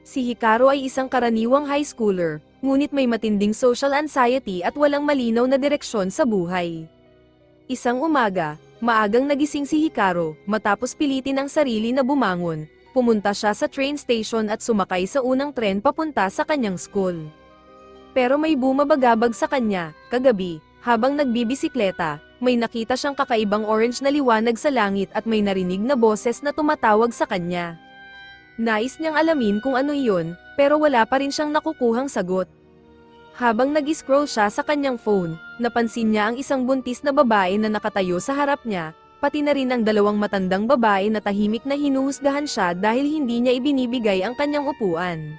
Si Hikaru ay isang karaniwang high schooler, ngunit may matinding social anxiety at walang malinaw na direksyon sa buhay. Isang umaga, maagang nagising si Hikaru, matapos pilitin ang sarili na bumangon. Pumunta siya sa train station at sumakay sa unang tren papunta sa kanyang school. Pero may bumabagabag sa kanya, kagabi, habang nagbibisikleta, may nakita siyang kakaibang orange na liwanag sa langit at may narinig na boses na tumatawag sa kanya. Nais niyang alamin kung ano iyon, pero wala pa rin siyang nakukuhang sagot. Habang nag-scroll siya sa kanyang phone, napansin niya ang isang buntis na babae na nakatayo sa harap niya, pati na rin ang dalawang matandang babae na tahimik na hinuhusgahan siya dahil hindi niya ibinibigay ang kanyang upuan.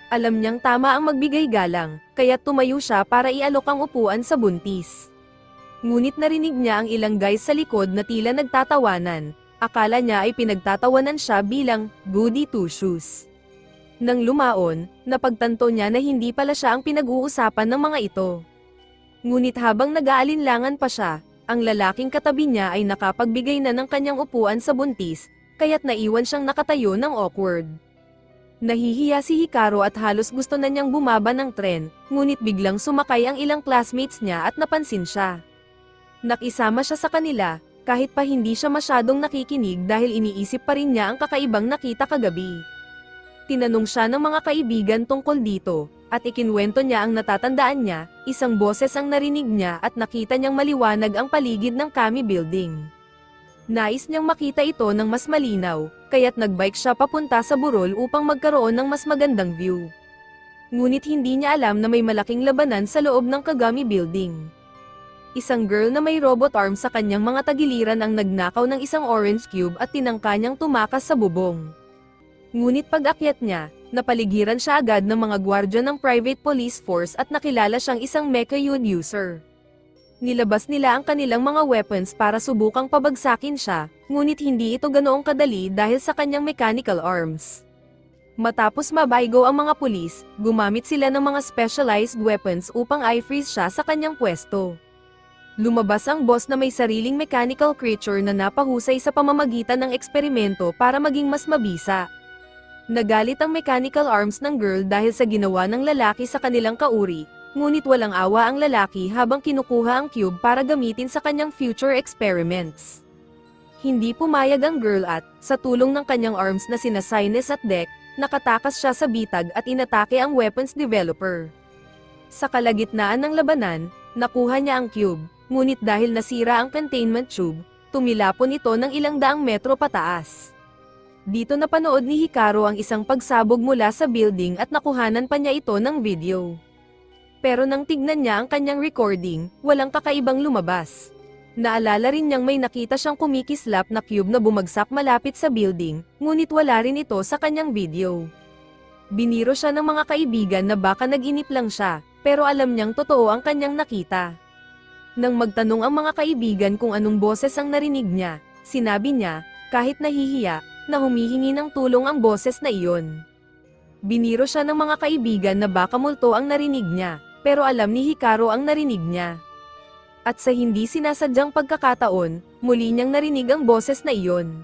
Alam niyang tama ang magbigay galang, kaya tumayo siya para ialok ang upuan sa buntis. Ngunit narinig niya ang ilang guys sa likod na tila nagtatawanan. Akala niya ay pinagtatawanan siya bilang goody two-shoes. Nang lumaon, napagtanto niya na hindi pala siya ang pinag-uusapan ng mga ito. Ngunit habang nag-aalinlangan pa siya, ang lalaking katabi niya ay nakapagbigay na ng kanyang upuan sa buntis, kaya't naiwan siyang nakatayo ng awkward. Nahihiya si Hikaru at halos gusto na niyang bumaba ng tren, ngunit biglang sumakay ang ilang classmates niya at napansin siya. Nakisama siya sa kanila, kahit pa hindi siya masyadong nakikinig dahil iniisip pa rin niya ang kakaibang nakita kagabi. Tinanong siya ng mga kaibigan tungkol dito, at ikinwento niya ang natatandaan niya, isang boses ang narinig niya at nakita niyang maliwanag ang paligid ng Kami Building. Nais niyang makita ito ng mas malinaw, kaya't nagbike siya papunta sa burol upang magkaroon ng mas magandang view. Ngunit hindi niya alam na may malaking labanan sa loob ng Kagami Building. Isang girl na may robot arm sa kanyang mga tagiliran ang nagnakaw ng isang orange cube at tinangka niyang tumakas sa bubong. Ngunit pag-akyat niya, napaligiran siya agad ng mga gwardya ng private police force at nakilala siyang isang mecha-UD user. Nilabas nila ang kanilang mga weapons para subukang pabagsakin siya, ngunit hindi ito ganoong kadali dahil sa kanyang mechanical arms. Matapos mabaigo ang mga pulis, gumamit sila ng mga specialized weapons upang i-freeze siya sa kanyang pwesto. Lumabas ang boss na may sariling mechanical creature na napahusay sa pamamagitan ng eksperimento para maging mas mabisa. Nagalit ang mechanical arms ng girl dahil sa ginawa ng lalaki sa kanilang kauri, ngunit walang awa ang lalaki habang kinukuha ang cube para gamitin sa kanyang future experiments. Hindi pumayag ang girl at, sa tulong ng kanyang arms na sina Sinus at Deck, nakatakas siya sa bitag at inatake ang weapons developer. Sa kalagitnaan ng labanan, nakuha niya ang cube. Ngunit dahil nasira ang containment tube, tumilapon ito ng ilang daang metro pataas. Dito napanood ni Hikaru ang isang pagsabog mula sa building at nakuhanan pa niya ito ng video. Pero nang tignan niya ang kanyang recording, walang kakaibang lumabas. Naalala rin niyang may nakita siyang kumikislap na cube na bumagsak malapit sa building, ngunit wala rin ito sa kanyang video. Biniro siya ng mga kaibigan na baka nag-inip lang siya, pero alam niyang totoo ang kanyang nakita. Nang magtanong ang mga kaibigan kung anong boses ang narinig niya, sinabi niya, kahit nahihiya, na humihingi ng tulong ang boses na iyon. Biniro siya ng mga kaibigan na baka multo ang narinig niya, pero alam ni Hikaru ang narinig niya. At sa hindi sinasadyang pagkakataon, muli niyang narinig ang boses na iyon.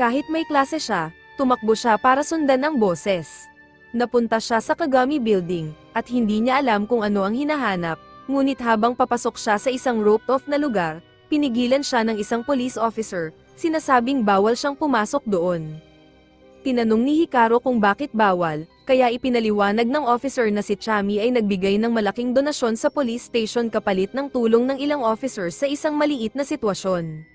Kahit may klase siya, tumakbo siya para sundan ang boses. Napunta siya sa Kagami Building, at hindi niya alam kung ano ang hinahanap. Ngunit habang papasok siya sa isang roped-off na lugar, pinigilan siya ng isang police officer, sinasabing bawal siyang pumasok doon. Tinanong ni Hikaru kung bakit bawal, kaya ipinaliwanag ng officer na si Chami ay nagbigay ng malaking donasyon sa police station kapalit ng tulong ng ilang officers sa isang maliit na sitwasyon.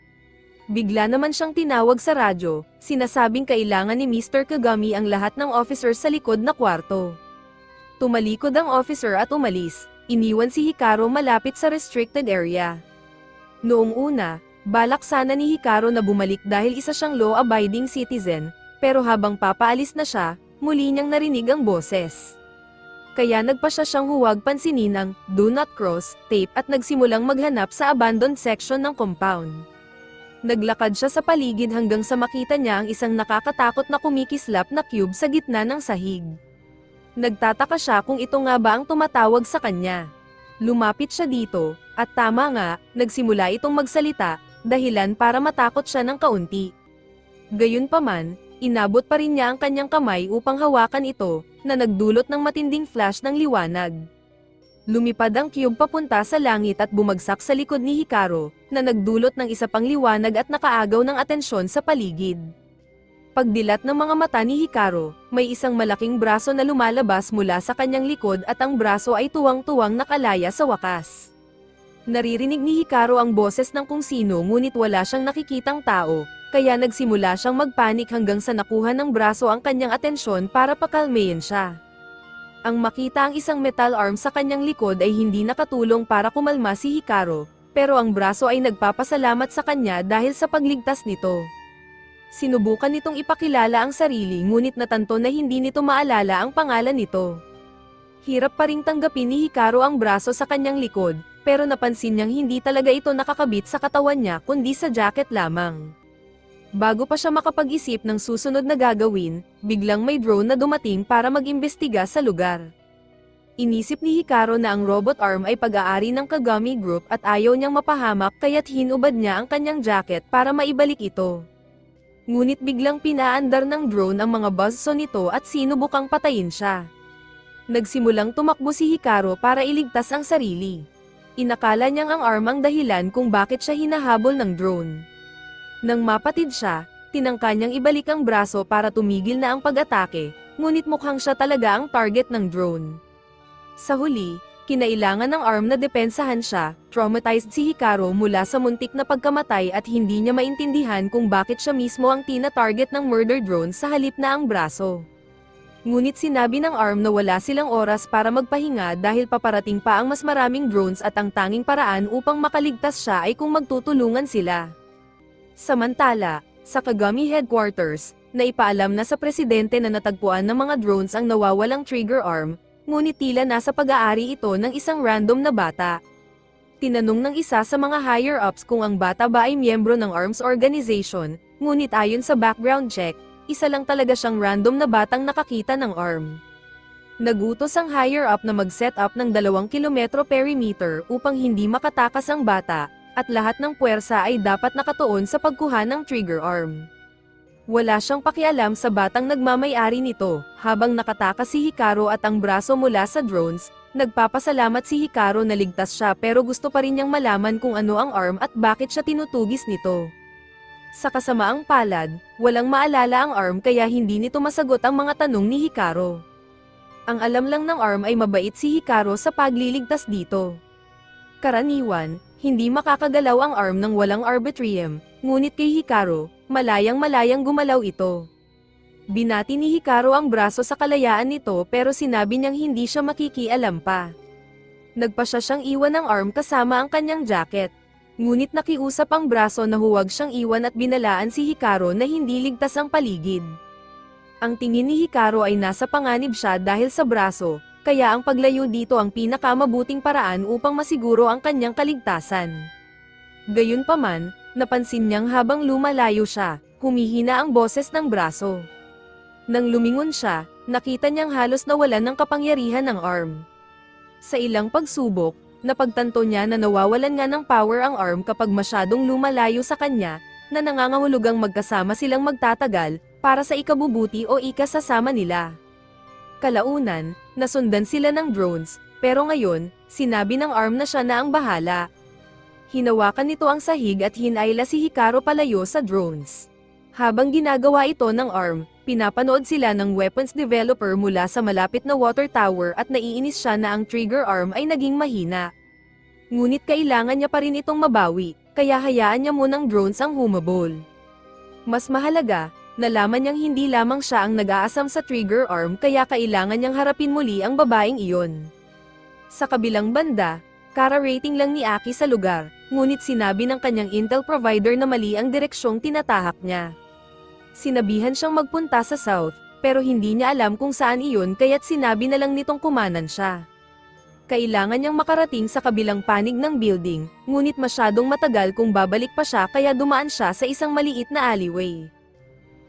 Bigla naman siyang tinawag sa radyo, sinasabing kailangan ni Mr. Kagami ang lahat ng officers sa likod na kwarto. Tumalikod ang officer at umalis. Iniwan si Hikaru malapit sa restricted area. Noong una, balak sana ni Hikaru na bumalik dahil isa siyang law-abiding citizen, pero habang papaalis na siya, muli niyang narinig ang boses. Kaya nagpasya siyang huwag pansinin ang "Do Not Cross" tape at nagsimulang maghanap sa abandoned section ng compound. Naglakad siya sa paligid hanggang sa makita niya ang isang nakakatakot na kumikislap na cube sa gitna ng sahig. Nagtataka siya kung ito nga ba ang tumatawag sa kanya. Lumapit siya dito, at tama nga, nagsimula itong magsalita, dahilan para matakot siya ng kaunti. Gayunpaman, Inabot pa rin niya ang kanyang kamay upang hawakan ito, na nagdulot ng matinding flash ng liwanag. Lumipad ang cube papunta sa langit at bumagsak sa likod ni Hikaru, na nagdulot ng isa pang liwanag at nakaagaw ng atensyon sa paligid. Pagdilat ng mga mata ni Hikaru, may isang malaking braso na lumalabas mula sa kanyang likod at ang braso ay tuwang-tuwang nakalaya sa wakas. Naririnig ni Hikaru ang boses ng kung sino ngunit wala siyang nakikitang tao, kaya nagsimula siyang magpanik hanggang sa nakuha ng braso ang kanyang atensyon para pakalmayin siya. Ang makita ang isang metal arm sa kanyang likod ay hindi nakatulong para kumalma si Hikaru, pero ang braso ay nagpapasalamat sa kanya dahil sa pagligtas nito. Sinubukan nitong ipakilala ang sarili ngunit natanto na hindi nito maalala ang pangalan nito. Hirap pa ring tanggapin ni Hikaru ang braso sa kanyang likod, pero napansin niyang hindi talaga ito nakakabit sa katawan niya kundi sa jacket lamang. Bago pa siya makapag-isip ng susunod na gagawin, biglang may drone na dumating para mag-imbestiga sa lugar. Inisip ni Hikaru na ang robot arm ay pag-aari ng Kagami Group at ayaw niyang mapahamak kaya't hinubad niya ang kanyang jacket para maibalik ito. Ngunit biglang pinaandar ng drone ang mga buzzsaw nito at sinubukang patayin siya. Nagsimulang tumakbo si Hikaru para iligtas ang sarili. Inakala niyang ang arm ang dahilan kung bakit siya hinahabol ng drone. Nang mapatid siya, tinangka niyang ibalik ang braso para tumigil na ang pag-atake, ngunit mukhang siya talaga ang target ng drone. Sa huli, kinailangan ng arm na depensahan siya. Traumatized si Hikaru mula sa muntik na pagkamatay at hindi niya maintindihan kung bakit siya mismo ang tina-target ng murder drone sa halip na ang braso. Ngunit sinabi ng arm na wala silang oras para magpahinga dahil paparating pa ang mas maraming drones at ang tanging paraan upang makaligtas siya ay kung magtutulungan sila. Samantala, sa Kagami Headquarters, naipaalam na sa presidente na natagpuan ng mga drones ang nawawalang trigger arm, ngunit tila nasa pag-aari ito ng isang random na bata. Tinanong ng isa sa mga higher-ups kung ang bata ba ay miyembro ng arms organization, ngunit ayon sa background check, isa lang talaga siyang random na batang nakakita ng arm. Nagutos ang higher-up na mag-set up ng 2 kilometro perimeter upang hindi makatakas ang bata, at lahat ng puwersa ay dapat nakatuon sa pagkuha ng trigger arm. Wala siyang pakialam sa batang nagmamay-ari nito, habang nakatakas si Hikaru at ang braso mula sa drones, nagpapasalamat si Hikaru na ligtas siya pero gusto pa rin niyang malaman kung ano ang arm at bakit siya tinutugis nito. Sa kasamaang palad, walang maalala ang arm kaya hindi nito masagot ang mga tanong ni Hikaru. Ang alam lang ng arm ay mabait si Hikaru sa pagliligtas dito. Karaniwan, hindi makakagalaw ang arm ng walang arbitrium, ngunit kay Hikaru, malayang-malayang gumalaw ito. Binati ni Hikaru ang braso sa kalayaan nito pero sinabi niyang hindi siya makikialam pa. Nagpasya siyang iwan ang arm kasama ang kanyang jacket. Ngunit nakiusap ang braso na huwag siyang iwan at binalaan si Hikaru na hindi ligtas ang paligid. Ang tingin ni Hikaru ay nasa panganib siya dahil sa braso, kaya ang paglayo dito ang pinakamabuting paraan upang masiguro ang kanyang kaligtasan. Gayunpaman, napansin niyang habang lumalayo siya, humihina ang boses ng braso. Nang lumingon siya, nakita niyang halos nawalan ng kapangyarihan ng arm. Sa ilang pagsubok, napagtanto niya na nawawalan nga ng power ang arm kapag masyadong lumalayo sa kanya, na nangangahulugang magkasama silang magtatagal, para sa ikabubuti o ikasasama nila. Kalaunan, nasundan sila ng drones, pero ngayon, sinabi ng arm na siya na ang bahala. Hinawakan nito ang sahig at hinayla si Hikaru palayo sa drones. Habang ginagawa ito ng arm, pinapanood sila ng weapons developer mula sa malapit na water tower at naiinis siya na ang trigger arm ay naging mahina. Ngunit kailangan niya pa rin itong mabawi, kaya hayaan niya munang drones ang humabol. Mas mahalaga, nalaman niyang hindi lamang siya ang nag-aasam sa trigger arm kaya kailangan niyang harapin muli ang babaeng iyon. Sa kabilang banda, kara-rating lang ni Aki sa lugar, ngunit sinabi ng kanyang intel provider na mali ang direksyong tinatahak niya. Sinabihan siyang magpunta sa south, pero hindi niya alam kung saan iyon kaya't sinabi na lang nitong kumanan siya. Kailangan niyang makarating sa kabilang panig ng building, ngunit masyadong matagal kung babalik pa siya kaya dumaan siya sa isang maliit na alleyway.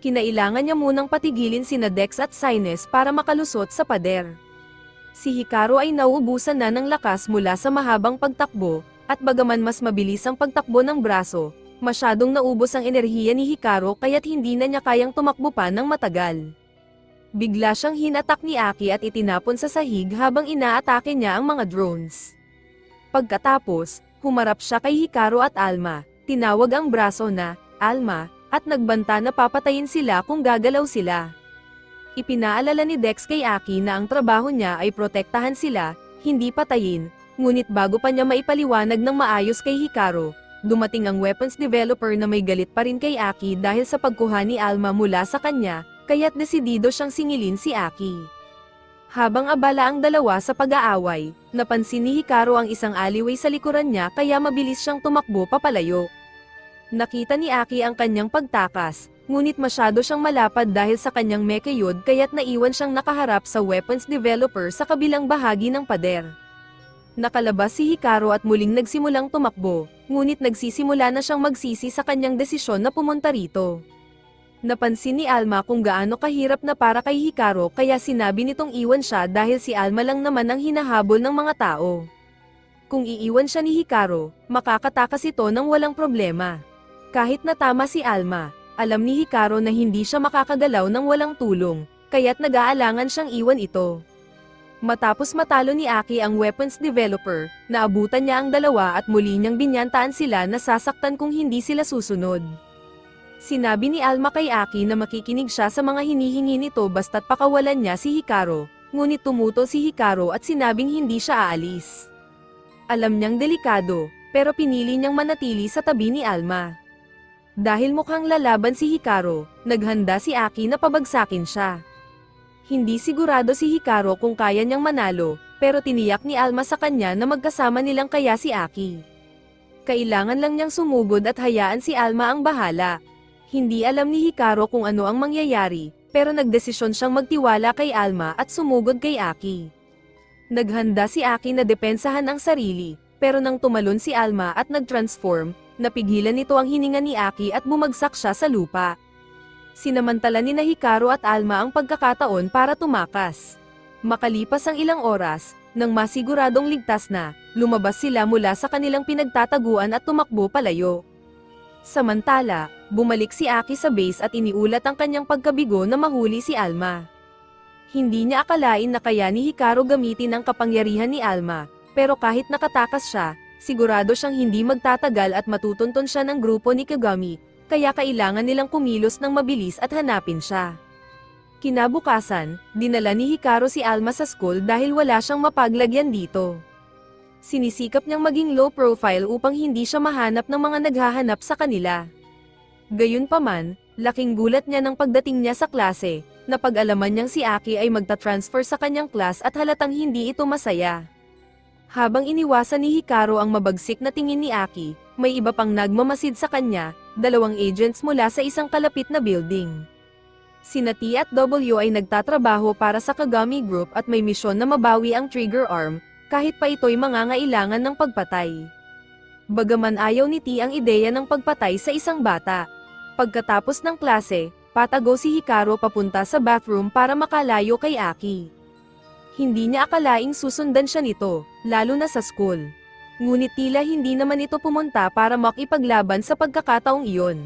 Kinailangan niya munang patigilin sina Dex at Sines para makalusot sa pader. Si Hikaru ay nauubusan na ng lakas mula sa mahabang pagtakbo, at bagaman mas mabilis ang pagtakbo ng braso, Masyadong naubos ang enerhiya ni Hikaru kaya't hindi na niya kayang tumakbo pa ng matagal. Bigla siyang hinatak ni Aki at itinapon sa sahig habang inaatake niya ang mga drones. Pagkatapos, humarap siya kay Hikaru at Alma, tinawag ang braso na, Alma, at nagbanta na papatayin sila kung gagalaw sila. Ipinaalala ni Dex kay Aki na ang trabaho niya ay protektahan sila, hindi patayin, ngunit bago pa niya maipaliwanag ng maayos kay Hikaru, dumating ang weapons developer na may galit pa rin kay Aki dahil sa pagkuha ni Alma mula sa kanya, kaya't desidido siyang singilin si Aki. Habang abala ang dalawa sa pag-aaway, napansin ni Hikaru ang isang alleyway sa likuran niya kaya mabilis siyang tumakbo papalayo. Nakita ni Aki ang kanyang pagtakas, ngunit masyado siyang malapad dahil sa kanyang mekayod kaya't naiwan siyang nakaharap sa weapons developer sa kabilang bahagi ng pader. Nakalabas si Hikaru at muling nagsimulang tumakbo, ngunit nagsisimula na siyang magsisi sa kanyang desisyon na pumunta rito. Napansin ni Alma kung gaano kahirap na para kay Hikaru kaya sinabi nitong iwan siya dahil si Alma lang naman ang hinahabol ng mga tao. Kung iiwan siya ni Hikaru, makakatakas ito ng walang problema. Kahit natama si Alma, alam ni Hikaru na hindi siya makakagalaw ng walang tulong, kaya't nag-aalangan siyang iwan ito. Matapos matalo ni Aki ang weapons developer, naabutan niya ang dalawa at muli niyang binyantaan sila na sasaktan kung hindi sila susunod. Sinabi ni Alma kay Aki na makikinig siya sa mga hinihingi nito basta't pakawalan niya si Hikaru, ngunit tumuto si Hikaru at sinabing hindi siya aalis. Alam niyang delikado, pero pinili niyang manatili sa tabi ni Alma. Dahil mukhang lalaban si Hikaru, naghanda si Aki na pabagsakin siya. Hindi sigurado si Hikaru kung kaya niyang manalo, pero tiniyak ni Alma sa kanya na magkasama nilang kaya si Aki. Kailangan lang niyang sumugod at hayaan si Alma ang bahala. Hindi alam ni Hikaru kung ano ang mangyayari, pero nagdesisyon siyang magtiwala kay Alma at sumugod kay Aki. Naghanda si Aki na depensahan ang sarili, pero nang tumalon si Alma at nag-transform, napigilan nito ang hininga ni Aki at bumagsak siya sa lupa. Sinamantala ni Hikaru at Alma ang pagkakataon para tumakas. Makalipas ang ilang oras, nang masiguradong ligtas na, lumabas sila mula sa kanilang pinagtataguan at tumakbo palayo. Samantala, bumalik si Aki sa base at iniulat ang kanyang pagkabigo na mahuli si Alma. Hindi niya akalain na kaya ni Hikaru gamitin ang kapangyarihan ni Alma, pero kahit nakatakas siya, sigurado siyang hindi magtatagal at matutunton siya ng grupo ni Kagami, kaya kailangan nilang kumilos ng mabilis at hanapin siya. Kinabukasan, dinala ni Hikaru si Alma sa school dahil wala siyang mapaglagyan dito. Sinisikap niyang maging low profile upang hindi siya mahanap ng mga naghahanap sa kanila. Gayunpaman, laking gulat niya nang pagdating niya sa klase, na pag-alaman niyang si Aki ay magta-transfer sa kanyang class at halatang hindi ito masaya. Habang iniwasan ni Hikaru ang mabagsik na tingin ni Aki, may iba pang nagmamasid sa kanya, 2 agents mula sa isang kalapit na building. Sina T at W ay nagtatrabaho para sa Kagami Group at may misyon na mabawi ang Trigger Arm, kahit pa ito'y mangangailangan ng pagpatay. Bagaman ayaw ni T ang ideya ng pagpatay sa isang bata. Pagkatapos ng klase, patago si Hikaru papunta sa bathroom para makalayo kay Aki. Hindi niya akalaing susundan siya nito, lalo na sa school. Ngunit tila hindi naman ito pumunta para makipaglaban sa pagkakataong iyon.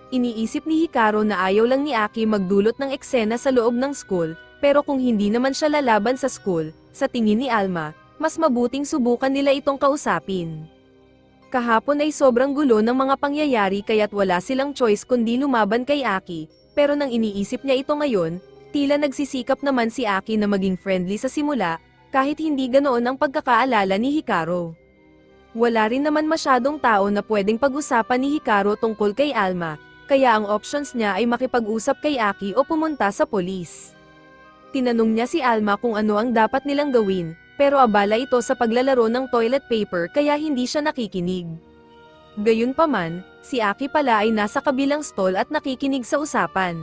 Iniisip ni Hikaru na ayaw lang ni Aki magdulot ng eksena sa loob ng school, pero kung hindi naman siya lalaban sa school, sa tingin ni Alma, mas mabuting subukan nila itong kausapin. Kahapon ay sobrang gulo ng mga pangyayari kaya't wala silang choice kundi lumaban kay Aki, pero nang iniisip niya ito ngayon, tila nagsisikap naman si Aki na maging friendly sa simula, kahit hindi ganoon ang pagkakaalala ni Hikaru. Wala rin naman masyadong tao na pwedeng pag-usapan ni Hikaru tungkol kay Alma, kaya ang options niya ay makipag-usap kay Aki o pumunta sa polis. Tinanong niya si Alma kung ano ang dapat nilang gawin, pero abala ito sa paglalaro ng toilet paper kaya hindi siya nakikinig. Gayunpaman, si Aki pala ay nasa kabilang stall at nakikinig sa usapan.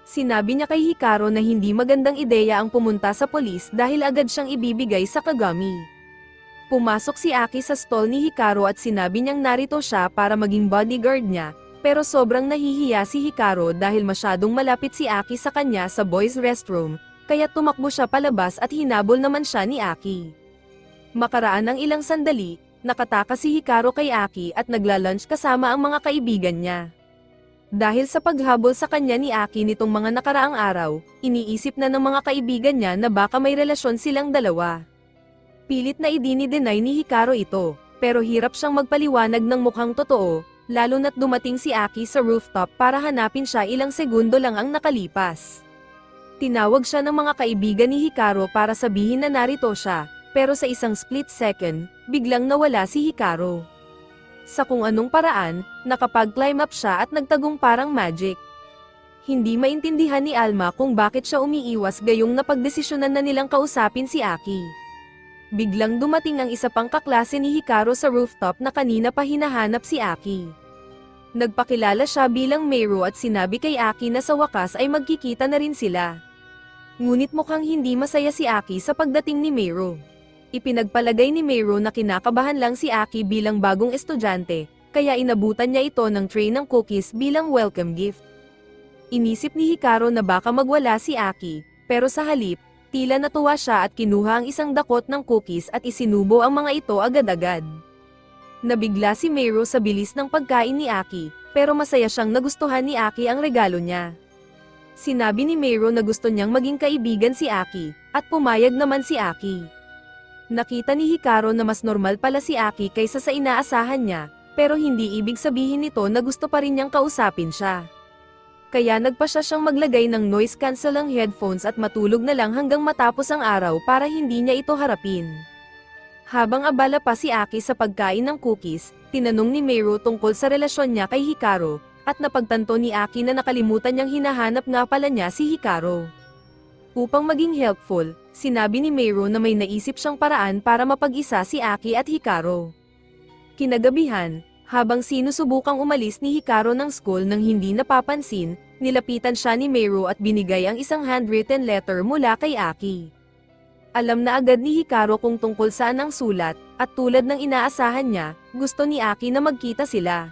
Sinabi niya kay Hikaru na hindi magandang ideya ang pumunta sa polis dahil agad siyang ibibigay sa Kagami. Pumasok si Aki sa stall ni Hikaru at sinabi niyang narito siya para maging bodyguard niya, pero sobrang nahihiya si Hikaru dahil masyadong malapit si Aki sa kanya sa boys' restroom, kaya tumakbo siya palabas at hinabol naman siya ni Aki. Makaraan ang ilang sandali, nakatakas si Hikaru kay Aki at nagla-lunch kasama ang mga kaibigan niya. Dahil sa paghabol sa kanya ni Aki nitong mga nakaraang araw, iniisip na ng mga kaibigan niya na baka may relasyon silang dalawa. Pilit na idini-deny ni Hikaru ito, pero hirap siyang magpaliwanag ng mukhang totoo, lalo na't dumating si Aki sa rooftop para hanapin siya ilang segundo lang ang nakalipas. Tinawag siya ng mga kaibigan ni Hikaru para sabihin na narito siya, pero sa isang split second, biglang nawala si Hikaru. Sa kung anong paraan, nakapag-climb up siya at nagtagong parang magic. Hindi maintindihan ni Alma kung bakit siya umiiwas gayong napagdesisyonan na nilang kausapin si Aki. Biglang dumating ang isa pang kaklase ni Hikaru sa rooftop na kanina pa hinahanap si Aki. Nagpakilala siya bilang Meru at sinabi kay Aki na sa wakas ay magkikita na rin sila. Ngunit mukhang hindi masaya si Aki sa pagdating ni Meru. Ipinagpalagay ni Meru na kinakabahan lang si Aki bilang bagong estudyante, kaya inabutan niya ito ng tray ng cookies bilang welcome gift. Inisip ni Hikaru na baka magwala si Aki, pero sa halip, tila natuwa siya at kinuha ang isang dakot ng cookies at isinubo ang mga ito agad-agad. Nabigla si Meru sa bilis ng pagkain ni Aki, pero masaya siyang nagustuhan ni Aki ang regalo niya. Sinabi ni Meru na gusto niyang maging kaibigan si Aki, at pumayag naman si Aki. Nakita ni Hikaru na mas normal pala si Aki kaysa sa inaasahan niya, pero hindi ibig sabihin nito na gusto pa rin niyang kausapin siya. Kaya nagpasya siyang maglagay ng noise-canceling headphones at matulog na lang hanggang matapos ang araw para hindi niya ito harapin. Habang abala pa si Aki sa pagkain ng cookies, tinanong ni Meru tungkol sa relasyon niya kay Hikaru, at napagtanto ni Aki na nakalimutan niyang hinahanap nga pala niya si Hikaru. Upang maging helpful, sinabi ni Meru na may naisip siyang paraan para mapag-isa si Aki at Hikaru. Kinagabihan, habang sinusubukang umalis ni Hikaru ng school nang hindi napapansin, nilapitan siya ni Meru at binigay ang isang handwritten letter mula kay Aki. Alam na agad ni Hikaru kung tungkol saan ang sulat, at tulad ng inaasahan niya, gusto ni Aki na magkita sila.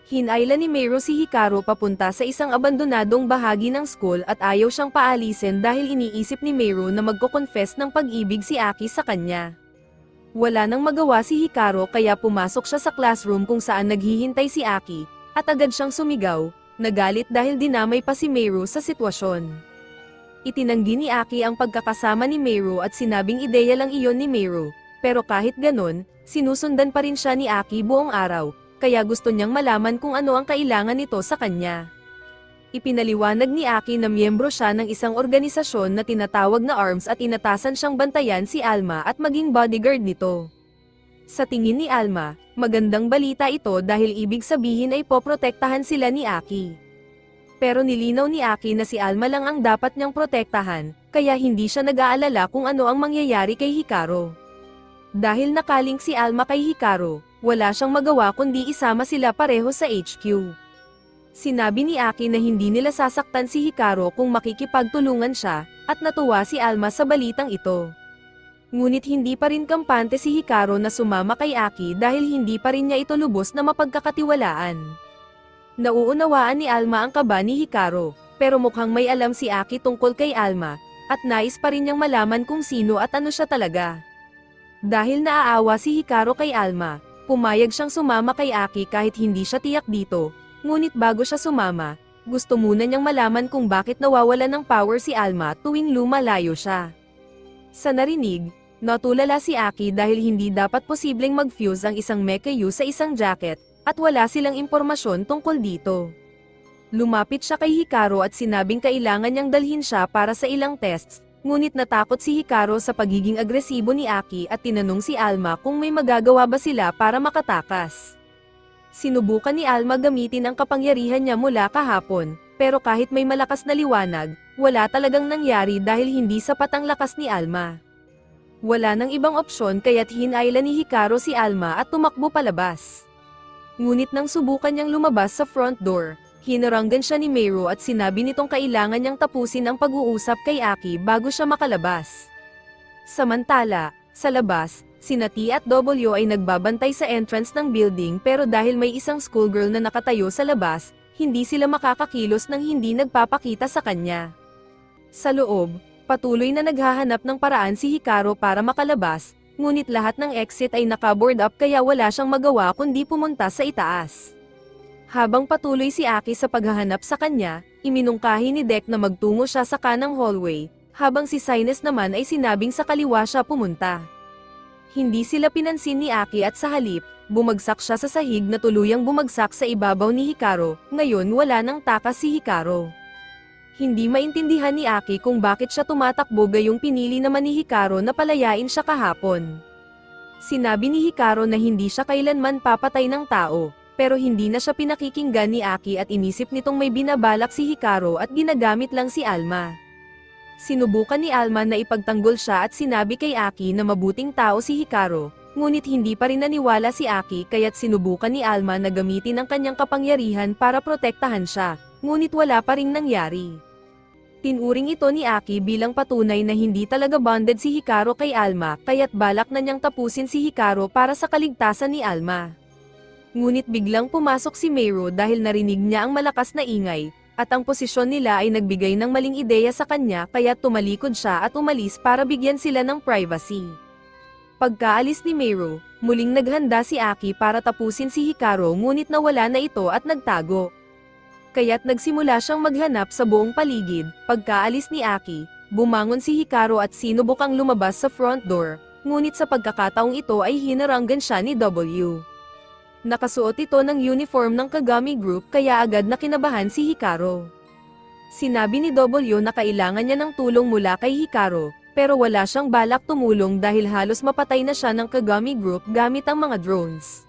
Hinayla ni Meru si Hikaru papunta sa isang abandonadong bahagi ng school at ayaw siyang paalisin dahil iniisip ni Meru na magko-confess ng pag-ibig si Aki sa kanya. Wala nang magawa si Hikaru kaya pumasok siya sa classroom kung saan naghihintay si Aki, at agad siyang sumigaw, nagalit dahil dinamay pa si Meru sa sitwasyon. Itinanggi ni Aki ang pagkakasama ni Meru at sinabing ideya lang iyon ni Meru, pero kahit ganon, sinusundan pa rin siya ni Aki buong araw, kaya gusto niyang malaman kung ano ang kailangan nito sa kanya. Ipinaliwanag ni Aki na miyembro siya ng isang organisasyon na tinatawag na ARMS at inatasan siyang bantayan si Alma at maging bodyguard nito. Sa tingin ni Alma, magandang balita ito dahil ibig sabihin ay poprotektahan sila ni Aki. Pero nilinaw ni Aki na si Alma lang ang dapat niyang protektahan, kaya hindi siya nag-aalala kung ano ang mangyayari kay Hikaru. Dahil nakalink si Alma kay Hikaru, wala siyang magawa kundi isama sila pareho sa HQ. Sinabi ni Aki na hindi nila sasaktan si Hikaru kung makikipagtulungan siya, at natuwa si Alma sa balitang ito. Ngunit hindi pa rin kampante si Hikaru na sumama kay Aki dahil hindi pa rin niya ito lubos na mapagkakatiwalaan. Nauunawaan ni Alma ang kaba ni Hikaru, pero mukhang may alam si Aki tungkol kay Alma, at nais pa rin niyang malaman kung sino at ano siya talaga. Dahil naaawa si Hikaru kay Alma, pumayag siyang sumama kay Aki kahit hindi siya tiyak dito, ngunit bago siya sumama, gusto muna niyang malaman kung bakit nawawalan ng power si Alma tuwing lumalayo siya. Sa narinig, natulala si Aki dahil hindi dapat posibleng mag-fuse ang isang Mekayu sa isang jacket, at wala silang impormasyon tungkol dito. Lumapit siya kay Hikaru at sinabing kailangan niyang dalhin siya para sa ilang tests, ngunit natakot si Hikaru sa pagiging agresibo ni Aki at tinanong si Alma kung may magagawa ba sila para makatakas. Sinubukan ni Alma gamitin ang kapangyarihan niya mula kahapon, pero kahit may malakas na liwanag, wala talagang nangyari dahil hindi sapat ang lakas ni Alma. Wala nang ibang opsyon kaya't hinayla ni Hikaru si Alma at tumakbo palabas. Ngunit nang subukan niyang lumabas sa front door, hinaranggan siya ni Meru at sinabi nitong kailangan niyang tapusin ang pag-uusap kay Aki bago siya makalabas. Samantala, sa labas, sina T at W ay nagbabantay sa entrance ng building pero dahil may isang schoolgirl na nakatayo sa labas, hindi sila makakakilos nang hindi nagpapakita sa kanya. Sa loob, patuloy na naghahanap ng paraan si Hikaru para makalabas, ngunit lahat ng exit ay naka-board up kaya wala siyang magawa kundi pumunta sa itaas. Habang patuloy si Aki sa paghahanap sa kanya, iminungkahi ni Deck na magtungo siya sa kanang hallway, habang si Sinus naman ay sinabing sa kaliwa siya pumunta. Hindi sila pinansin ni Aki at sa halip, bumagsak siya sa sahig na tuluyang bumagsak sa ibabaw ni Hikaru. Ngayon wala nang takas si Hikaru. Hindi maintindihan ni Aki kung bakit siya tumatakbo gayong pinili naman ni Hikaru na palayain siya kahapon. Sinabi ni Hikaru na hindi siya kailanman papatay ng tao, pero hindi na siya pinakikinggan ni Aki at inisip nitong may binabalak si Hikaru at ginagamit lang si Alma. Sinubukan ni Alma na ipagtanggol siya at sinabi kay Aki na mabuting tao si Hikaru, ngunit hindi pa rin naniwala si Aki kaya't sinubukan ni Alma na gamitin ang kanyang kapangyarihan para protektahan siya, ngunit wala pa ring nangyari. Tinuring ito ni Aki bilang patunay na hindi talaga bonded si Hikaru kay Alma kaya't balak na niyang tapusin si Hikaru para sa kaligtasan ni Alma. Ngunit biglang pumasok si Meiro dahil narinig niya ang malakas na ingay, at ang posisyon nila ay nagbigay ng maling ideya sa kanya kaya tumalikod siya at umalis para bigyan sila ng privacy. Pagkaalis ni Meiro, muling naghanda si Aki para tapusin si Hikaru ngunit nawala na ito at nagtago. Kaya't nagsimula siyang maghanap sa buong paligid. Pagkaalis ni Aki, bumangon si Hikaru at sinubukang lumabas sa front door, ngunit sa pagkakataong ito ay hinaranggan siya ni W. Nakasuot ito ng uniform ng Kagami Group kaya agad na kinabahan si Hikaru. Sinabi ni W na kailangan niya ng tulong mula kay Hikaru, pero wala siyang balak tumulong dahil halos mapatay na siya ng Kagami Group gamit ang mga drones.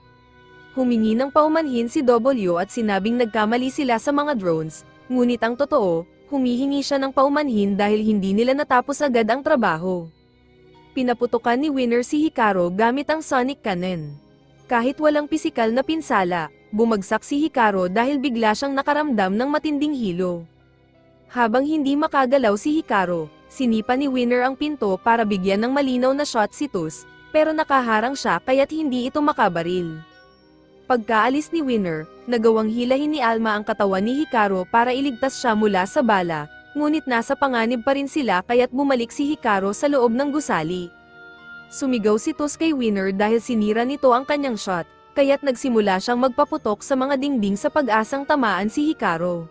Humingi ng paumanhin si W at sinabing nagkamali sila sa mga drones, ngunit ang totoo, humihingi siya ng paumanhin dahil hindi nila natapos agad ang trabaho. Pinaputukan ni Winner si Hikaru gamit ang Sonic Cannon. Kahit walang pisikal na pinsala, bumagsak si Hikaru dahil bigla siyang nakaramdam ng matinding hilo. Habang hindi makagalaw si Hikaru, sinipa ni Winner ang pinto para bigyan ng malinaw na shot si Tus, pero nakaharang siya kaya't hindi ito makabaril. Pagkaalis ni Winner, nagawang hilahin ni Alma ang katawan ni Hikaru para iligtas siya mula sa bala, ngunit nasa panganib pa rin sila kaya't bumalik si Hikaru sa loob ng gusali. Sumigaw si Tus kay Winner dahil sinira nito ang kanyang shot, kaya't nagsimula siyang magpaputok sa mga dingding sa pag-asang tamaan si Hikaru.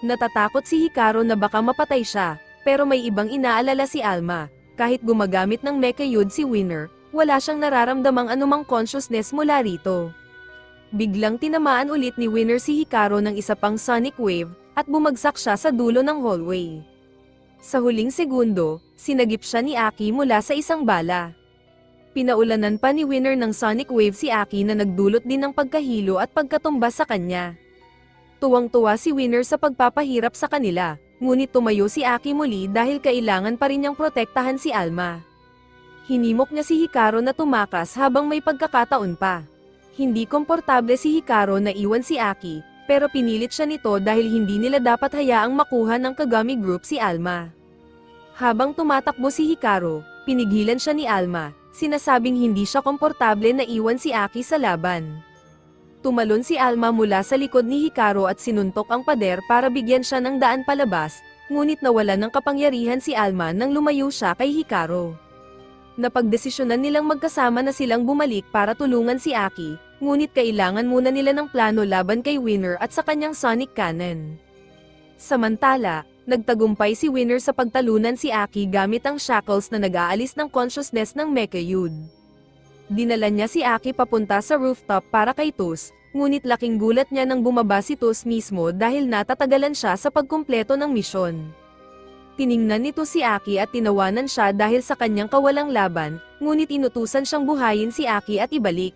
Natatakot si Hikaru na baka mapatay siya, pero may ibang inaalala si Alma. Kahit gumagamit ng Mecha-Yud si Winner, wala siyang nararamdamang anumang consciousness mula rito. Biglang tinamaan ulit ni Winner si Hikaru ng isa pang Sonic Wave, at bumagsak siya sa dulo ng hallway. Sa huling segundo, sinagip siya ni Aki mula sa isang bala. Pinaulanan pa ni Winner ng Sonic Wave si Aki na nagdulot din ng pagkahilo at pagkatumba sa kanya. Tuwang-tuwa si Winner sa pagpapahirap sa kanila, ngunit tumayo si Aki muli dahil kailangan pa rin niyang protektahan si Alma. Hinimok niya si Hikaru na tumakas habang may pagkakataon pa. Hindi komportable si Hikaru na iwan si Aki, pero pinilit siya nito dahil hindi nila dapat hayaang makuha ng Kagami Group si Alma. Habang tumatakbo si Hikaru, pinigilan siya ni Alma, sinasabing hindi siya komportable na iwan si Aki sa laban. Tumalon si Alma mula sa likod ni Hikaru at sinuntok ang pader para bigyan siya ng daan palabas, ngunit nawalan ng kapangyarihan si Alma nang lumayo siya kay Hikaru. Napagdesisyonan nilang magkasama na silang bumalik para tulungan si Aki, ngunit kailangan muna nila ng plano laban kay Winner at sa kanyang Sonic Cannon. Samantala, nagtagumpay si Winner sa pagtalunan si Aki gamit ang shackles na nag-aalis ng consciousness ng Mecha-Yud. Dinala niya si Aki papunta sa rooftop para kay Tus, ngunit laking gulat niya nang bumaba si Tus mismo dahil natatagalan siya sa pagkumpleto ng misyon. Tiningnan nito si Aki at tinawanan siya dahil sa kanyang kawalang laban, ngunit inutusan siyang buhayin si Aki at ibalik.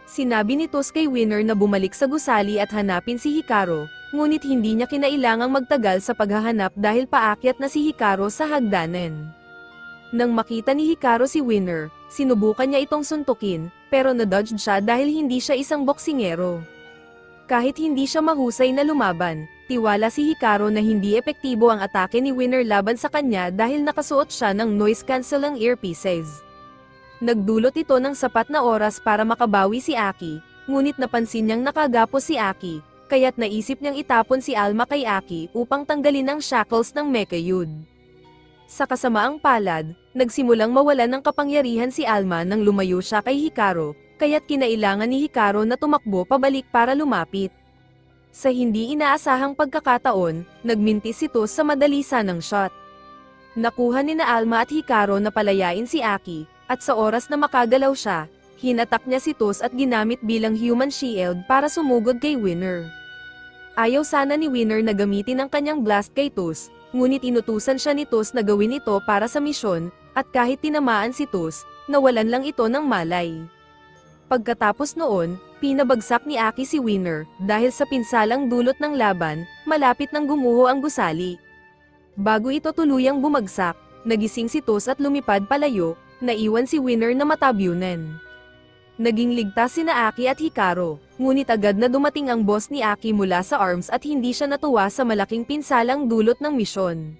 Sinabi ni Tus kay Winner na bumalik sa gusali at hanapin si Hikaru, ngunit hindi niya kinailangang magtagal sa paghahanap dahil paakyat na si Hikaru sa hagdanan. Nang makita ni Hikaru si Winner, sinubukan niya itong suntukin, pero na-dodge siya dahil hindi siya isang boksingero. Kahit hindi siya mahusay na lumaban, tiwala si Hikaru na hindi epektibo ang atake ni Winner laban sa kanya dahil nakasuot siya ng noise-canceling earpieces. Nagdulot ito ng sapat na oras para makabawi si Aki, ngunit napansin niyang nakagapos si Aki, kaya't naisip niyang itapon si Alma kay Aki upang tanggalin ang shackles ng Mecha-Yud. Sa kasamaang palad, nagsimulang mawalan ng kapangyarihan si Alma nang lumayo siya kay Hikaru, kaya't kinailangan ni Hikaru na tumakbo pabalik para lumapit. Sa hindi inaasahang pagkakataon, nagmintis si Tos sa madali sanang shot. Nakuha ni na Alma at Hikaru na palayain si Aki, at sa oras na makagalaw siya, hinatak niya si Tos at ginamit bilang human shield para sumugod kay Winner. Ayaw sana ni Winner na gamitin ang kanyang blast kay Tos, ngunit inutusan siya ni Tos na gawin ito para sa misyon, at kahit tinamaan si Tos, nawalan lang ito ng malay. Pagkatapos noon, pinabagsak ni Aki si Winner, dahil sa pinsalang dulot ng laban, malapit nang gumuho ang gusali. Bago ito tuluyang bumagsak, nagising si Tos at lumipad palayo, naiwan si Winner na matabyunan. Naging ligtas sina Aki at Hikaru, ngunit agad na dumating ang boss ni Aki mula sa ARMS at hindi siya natuwa sa malaking pinsalang dulot ng misyon.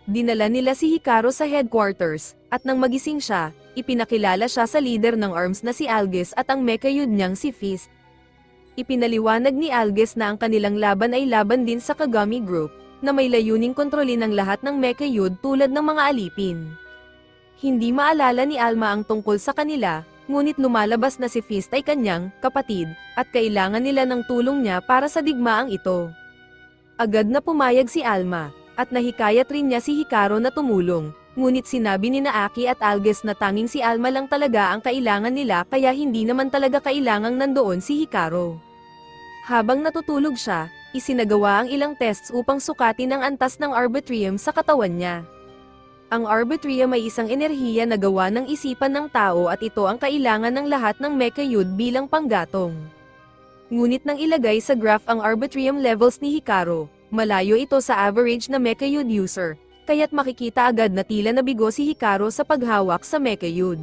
Dinala nila si Hikaru sa headquarters, at nang magising siya, ipinakilala siya sa leader ng ARMS na si Alges at ang mechayud niyang si Fist. Ipinaliwanag ni Alges na ang kanilang laban ay laban din sa Kagami Group, na may layuning kontrolin ang lahat ng mechayud tulad ng mga alipin. Hindi maalala ni Alma ang tungkol sa kanila, ngunit lumalabas na si Fist ay kanyang kapatid, at kailangan nila ng tulong niya para sa digmaang ito. Agad na pumayag si Alma, at nahikayat rin niya si Hikaru na tumulong, ngunit sinabi ni Aki at Alges na tanging si Alma lang talaga ang kailangan nila kaya hindi naman talaga kailangang nandoon si Hikaru. Habang natutulog siya, isinagawa ang ilang tests upang sukatin ang antas ng Arbitrium sa katawan niya. Ang Arbitrium ay isang enerhiya na gawa ng isipan ng tao at ito ang kailangan ng lahat ng mechayud bilang panggatong. Ngunit nang ilagay sa graph ang Arbitrium levels ni Hikaru, malayo ito sa average na mechayud user, kaya't makikita agad na tila nabigo si Hikaru sa paghawak sa mechayud.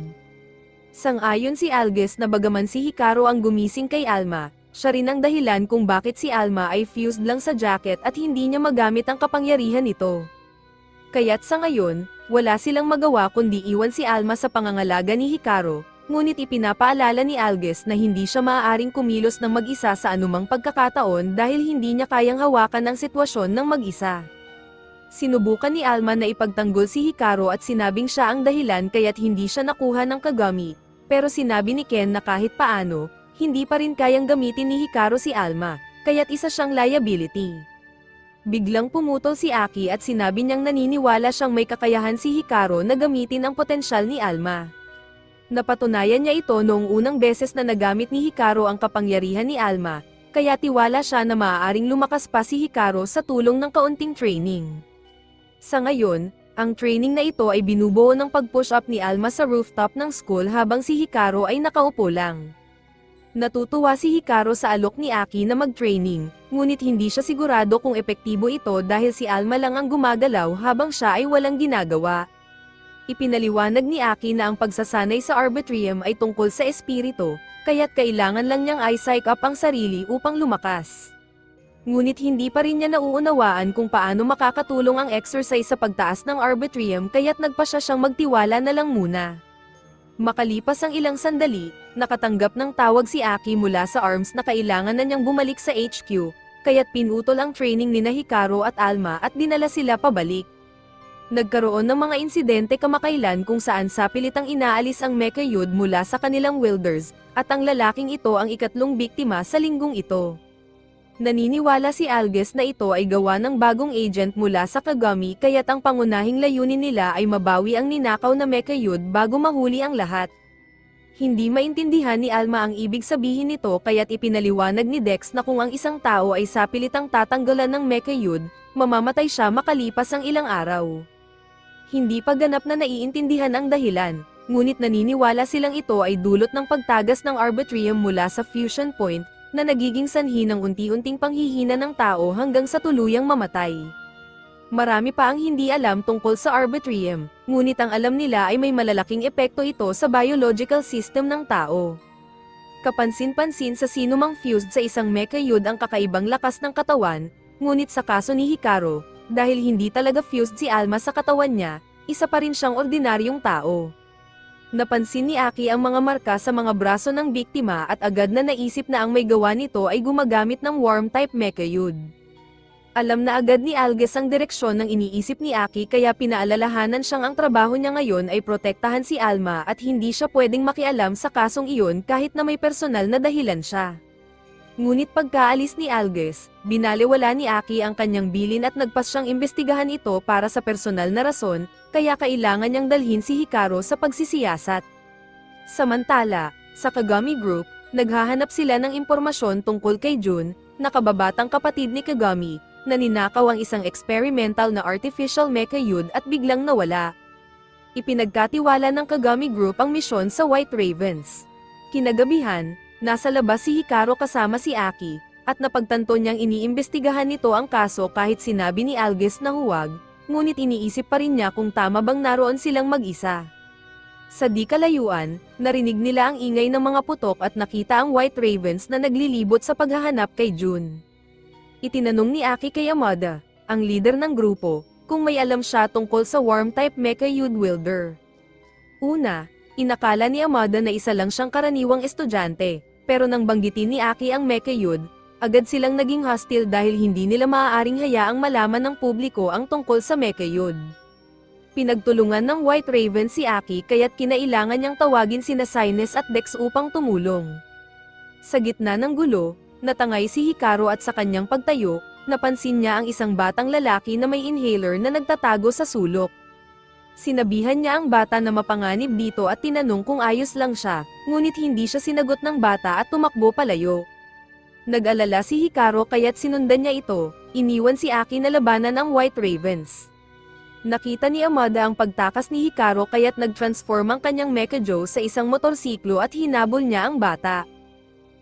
Sang-ayon si Alges na bagaman si Hikaru ang gumising kay Alma, siya rin ang dahilan kung bakit si Alma ay fused lang sa jacket at hindi niya magamit ang kapangyarihan nito. Kaya't sa ngayon, wala silang magawa kundi iwan si Alma sa pangangalaga ni Hikaru, ngunit ipinapaalala ni Alges na hindi siya maaaring kumilos ng mag-isa sa anumang pagkakataon dahil hindi niya kayang hawakan ang sitwasyon ng mag-isa. Sinubukan ni Alma na ipagtanggol si Hikaru at sinabing siya ang dahilan kaya't hindi siya nakuha ng Kagami, pero sinabi ni Ken na kahit paano, hindi pa rin kayang gamitin ni Hikaru si Alma, kaya't isa siyang liability. Biglang pumutol si Aki at sinabi niyang naniniwala siyang may kakayahan si Hikaru na gamitin ang potensyal ni Alma. Napatunayan niya ito noong unang beses na nagamit ni Hikaru ang kapangyarihan ni Alma, kaya tiwala siya na maaaring lumakas pa si Hikaru sa tulong ng kaunting training. Sa ngayon, ang training na ito ay binubuo ng pag-push up ni Alma sa rooftop ng school habang si Hikaru ay nakaupo lang. Natutuwa si Hikaru sa alok ni Aki na mag-training, ngunit hindi siya sigurado kung epektibo ito dahil si Alma lang ang gumagalaw habang siya ay walang ginagawa. Ipinaliwanag ni Aki na ang pagsasanay sa Arbitrium ay tungkol sa espiritu, kaya't kailangan lang niyang i-psych up ang sarili upang lumakas. Ngunit hindi pa rin niya nauunawaan kung paano makakatulong ang exercise sa pagtaas ng Arbitrium kaya't nagpa siya siyang magtiwala na lang muna. Makalipas ang ilang sandali, nakatanggap ng tawag si Aki mula sa ARMS na kailangan na niyang bumalik sa HQ, kaya't pinutol ang training ni Hikaru at Alma at dinala sila pabalik. Nagkaroon ng mga insidente kamakailan kung saan sapilitang inaalis ang mechayud mula sa kanilang wielders, at ang lalaking ito ang ikatlong biktima sa linggong ito. Naniniwala si Alges na ito ay gawa ng bagong agent mula sa Kagami kaya't ang pangunahing layunin nila ay mabawi ang ninakaw na mechayud bago mahuli ang lahat. Hindi maintindihan ni Alma ang ibig sabihin nito kaya't ipinaliwanag ni Dex na kung ang isang tao ay sapilitang tatanggalan ng mechayud, mamamatay siya makalipas ang ilang araw. Hindi pa ganap na naiintindihan ang dahilan, ngunit naniniwala silang ito ay dulot ng pagtagas ng Arbitrium mula sa fusion point, na nagiging sanhi ng unti-unting panghihina ng tao hanggang sa tuluyang mamatay. Marami pa ang hindi alam tungkol sa Arbitrium, ngunit ang alam nila ay may malalaking epekto ito sa biological system ng tao. Kapansin-pansin sa sinumang fused sa isang mechayud ang kakaibang lakas ng katawan, ngunit sa kaso ni Hikaru, dahil hindi talaga fused si Alma sa katawan niya, isa pa rin siyang ordinaryong tao. Napansin ni Aki ang mga marka sa mga braso ng biktima at agad na naisip na ang may gawa nito ay gumagamit ng worm-type mechayud. Alam na agad ni Alges ang direksyon ng iniisip ni Aki kaya pinaalalahanan siyang ang trabaho niya ngayon ay protektahan si Alma at hindi siya pwedeng makialam sa kasong iyon kahit na may personal na dahilan siya. Ngunit pagkaalis ni Alges, binaliwala ni Aki ang kanyang bilin at nagpas siyang imbestigahan ito para sa personal na rason, kaya kailangan niyang dalhin si Hikaru sa pagsisiyasat. Samantala, sa Kagami Group, naghahanap sila ng impormasyon tungkol kay Jun, na kababatang kapatid ni Kagami, na ninakaw ang isang experimental na artificial mecha Yud at biglang nawala. Ipinagkatiwala ng Kagami Group ang misyon sa White Ravens. Kinagabihan, nasa labas si Hikaru kasama si Aki, at napagtanto niyang iniimbestigahan nito ang kaso kahit sinabi ni Alges na huwag, ngunit iniisip pa rin niya kung tama bang naroon silang mag-isa. Sa di kalayuan, narinig nila ang ingay ng mga putok at nakita ang White Ravens na naglilibot sa paghahanap kay Jun. Itinanong ni Aki kay Amada, ang leader ng grupo, kung may alam siya tungkol sa Worm-type Mecha Yud Wielder. Una, inakala ni Amada na isa lang siyang karaniwang estudyante, pero nang banggitin ni Aki ang Mecha Yud, agad silang naging hostile dahil hindi nila maaaring hayaang malaman ng publiko ang tungkol sa Mecha Yud. Pinagtulungan ng White Raven si Aki kaya't kinailangan niyang tawagin sina Sinus at Dex upang tumulong. Sa gitna ng gulo, natangay si Hikaru at sa kanyang pagtayo, napansin niya ang isang batang lalaki na may inhaler na nagtatago sa sulok. Sinabihan niya ang bata na mapanganib dito at tinanong kung ayos lang siya, ngunit hindi siya sinagot ng bata at tumakbo palayo. Nag-alala si Hikaru kaya't sinundan niya ito, iniwan si Aki na labanan ang White Ravens. Nakita ni Amada ang pagtakas ni Hikaru kaya't nag-transform ang kanyang Mecha Joe sa isang motorsiklo at hinabol niya ang bata.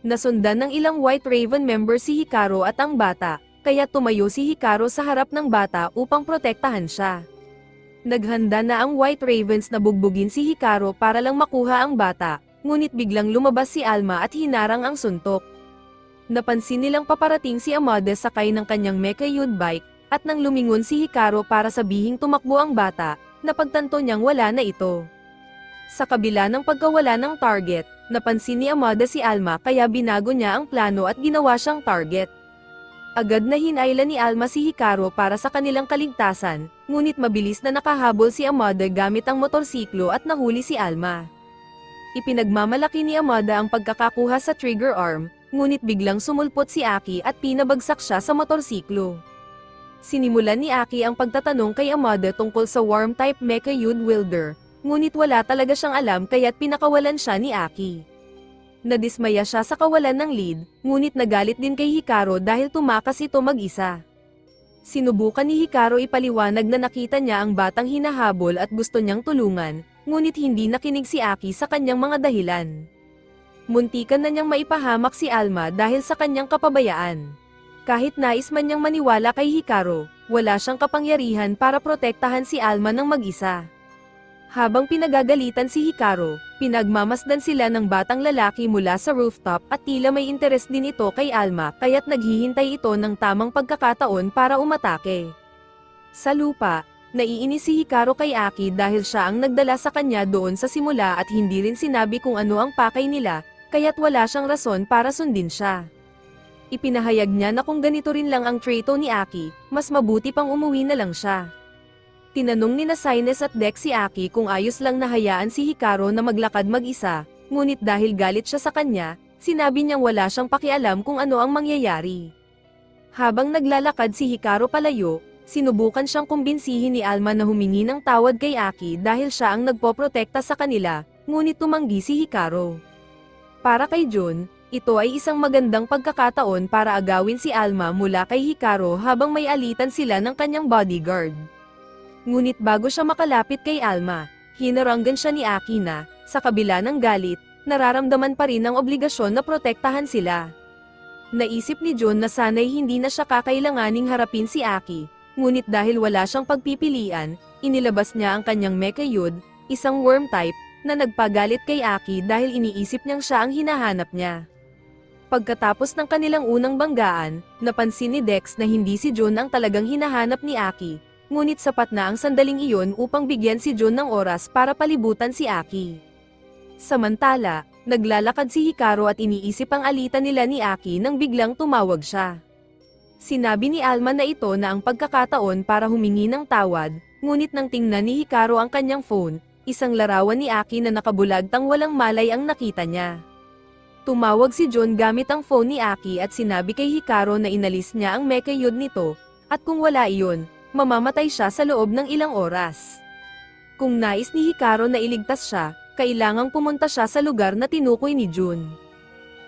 Nasundan ng ilang White Raven member si Hikaru at ang bata, kaya tumayo si Hikaru sa harap ng bata upang protektahan siya. Naghanda na ang White Ravens na bugbugin si Hikaru para lang makuha ang bata, ngunit biglang lumabas si Alma at hinarang ang suntok. Napansin nilang paparating si Amada sakay ng kanyang Mecha Yud bike, at nang lumingon si Hikaru para sabihing tumakbo ang bata, napagtanto niyang wala na ito. Sa kabila ng pagkawala ng target, napansin ni Amada si Alma kaya binago niya ang plano at ginawa siyang target. Agad na hinailan ni Alma si Hikaru para sa kanilang kaligtasan, ngunit mabilis na nakahabol si Amada gamit ang motorsiklo at nahuli si Alma. Ipinagmamalaki ni Amada ang pagkakakuha sa trigger arm, ngunit biglang sumulpot si Aki at pinabagsak siya sa motorsiklo. Sinimulan ni Aki ang pagtatanong kay Amada tungkol sa Worm-type Mecha Yud Wielder, ngunit wala talaga siyang alam kaya't pinakawalan siya ni Aki. Nadismaya siya sa kawalan ng lead, ngunit nagalit din kay Hikaru dahil tumakas ito mag-isa. Sinubukan ni Hikaru ipaliwanag na nakita niya ang batang hinahabol at gusto niyang tulungan, ngunit hindi nakinig si Aki sa kanyang mga dahilan. Muntikan na niyang maipahamak si Alma dahil sa kanyang kapabayaan. Kahit nais man niyang maniwala kay Hikaru, wala siyang kapangyarihan para protektahan si Alma ng mag-isa. Habang pinagagalitan si Hikaru, pinagmamasdan sila ng batang lalaki mula sa rooftop at tila may interes din ito kay Alma kaya't naghihintay ito ng tamang pagkakataon para umatake. Sa lupa, naiinis si Hikaru kay Aki dahil siya ang nagdala sa kanya doon sa simula at hindi rin sinabi kung ano ang pakay nila, kaya't wala siyang rason para sundin siya. Ipinahayag niya na kung ganito rin lang ang treto ni Aki, mas mabuti pang umuwi na lang siya. Tinanong ni Sinus at Dex si Aki kung ayos lang na hayaan si Hikaru na maglakad mag-isa, ngunit dahil galit siya sa kanya, sinabi niyang wala siyang pakialam kung ano ang mangyayari. Habang naglalakad si Hikaru palayo, sinubukan siyang kumbinsihin ni Alma na humingi ng tawad kay Aki dahil siya ang nagpoprotekta sa kanila, ngunit tumanggi si Hikaru. Para kay Jun, ito ay isang magandang pagkakataon para agawin si Alma mula kay Hikaru habang may alitan sila ng kanyang bodyguard. Ngunit bago siya makalapit kay Alma, hinaranggan siya ni Aki na, sa kabila ng galit, nararamdaman pa rin ang obligasyon na protektahan sila. Naisip ni Jun na sana'y hindi na siya kakailanganing harapin si Aki, ngunit dahil wala siyang pagpipilian, inilabas niya ang kanyang Mecha Yud, isang worm type, na nagpagalit kay Aki dahil iniisip niyang siya ang hinahanap niya. Pagkatapos ng kanilang unang banggaan, napansin ni Dex na hindi si Jun ang talagang hinahanap ni Aki, ngunit sapat na ang sandaling iyon upang bigyan si Jun ng oras para palibutan si Aki. Samantala, naglalakad si Hikaru at iniisip ang alitan nila ni Aki nang biglang tumawag siya. Sinabi ni Alma na ito na ang pagkakataon para humingi ng tawad, ngunit nang tingnan ni Hikaru ang kanyang phone, isang larawan ni Aki na nakabulagtang walang malay ang nakita niya. Tumawag si Jun gamit ang phone ni Aki at sinabi kay Hikaru na inalis niya ang mechayud nito, at kung wala iyon, mamamatay siya sa loob ng ilang oras. Kung nais ni Hikaru na iligtas siya, kailangang pumunta siya sa lugar na tinukoy ni Jun.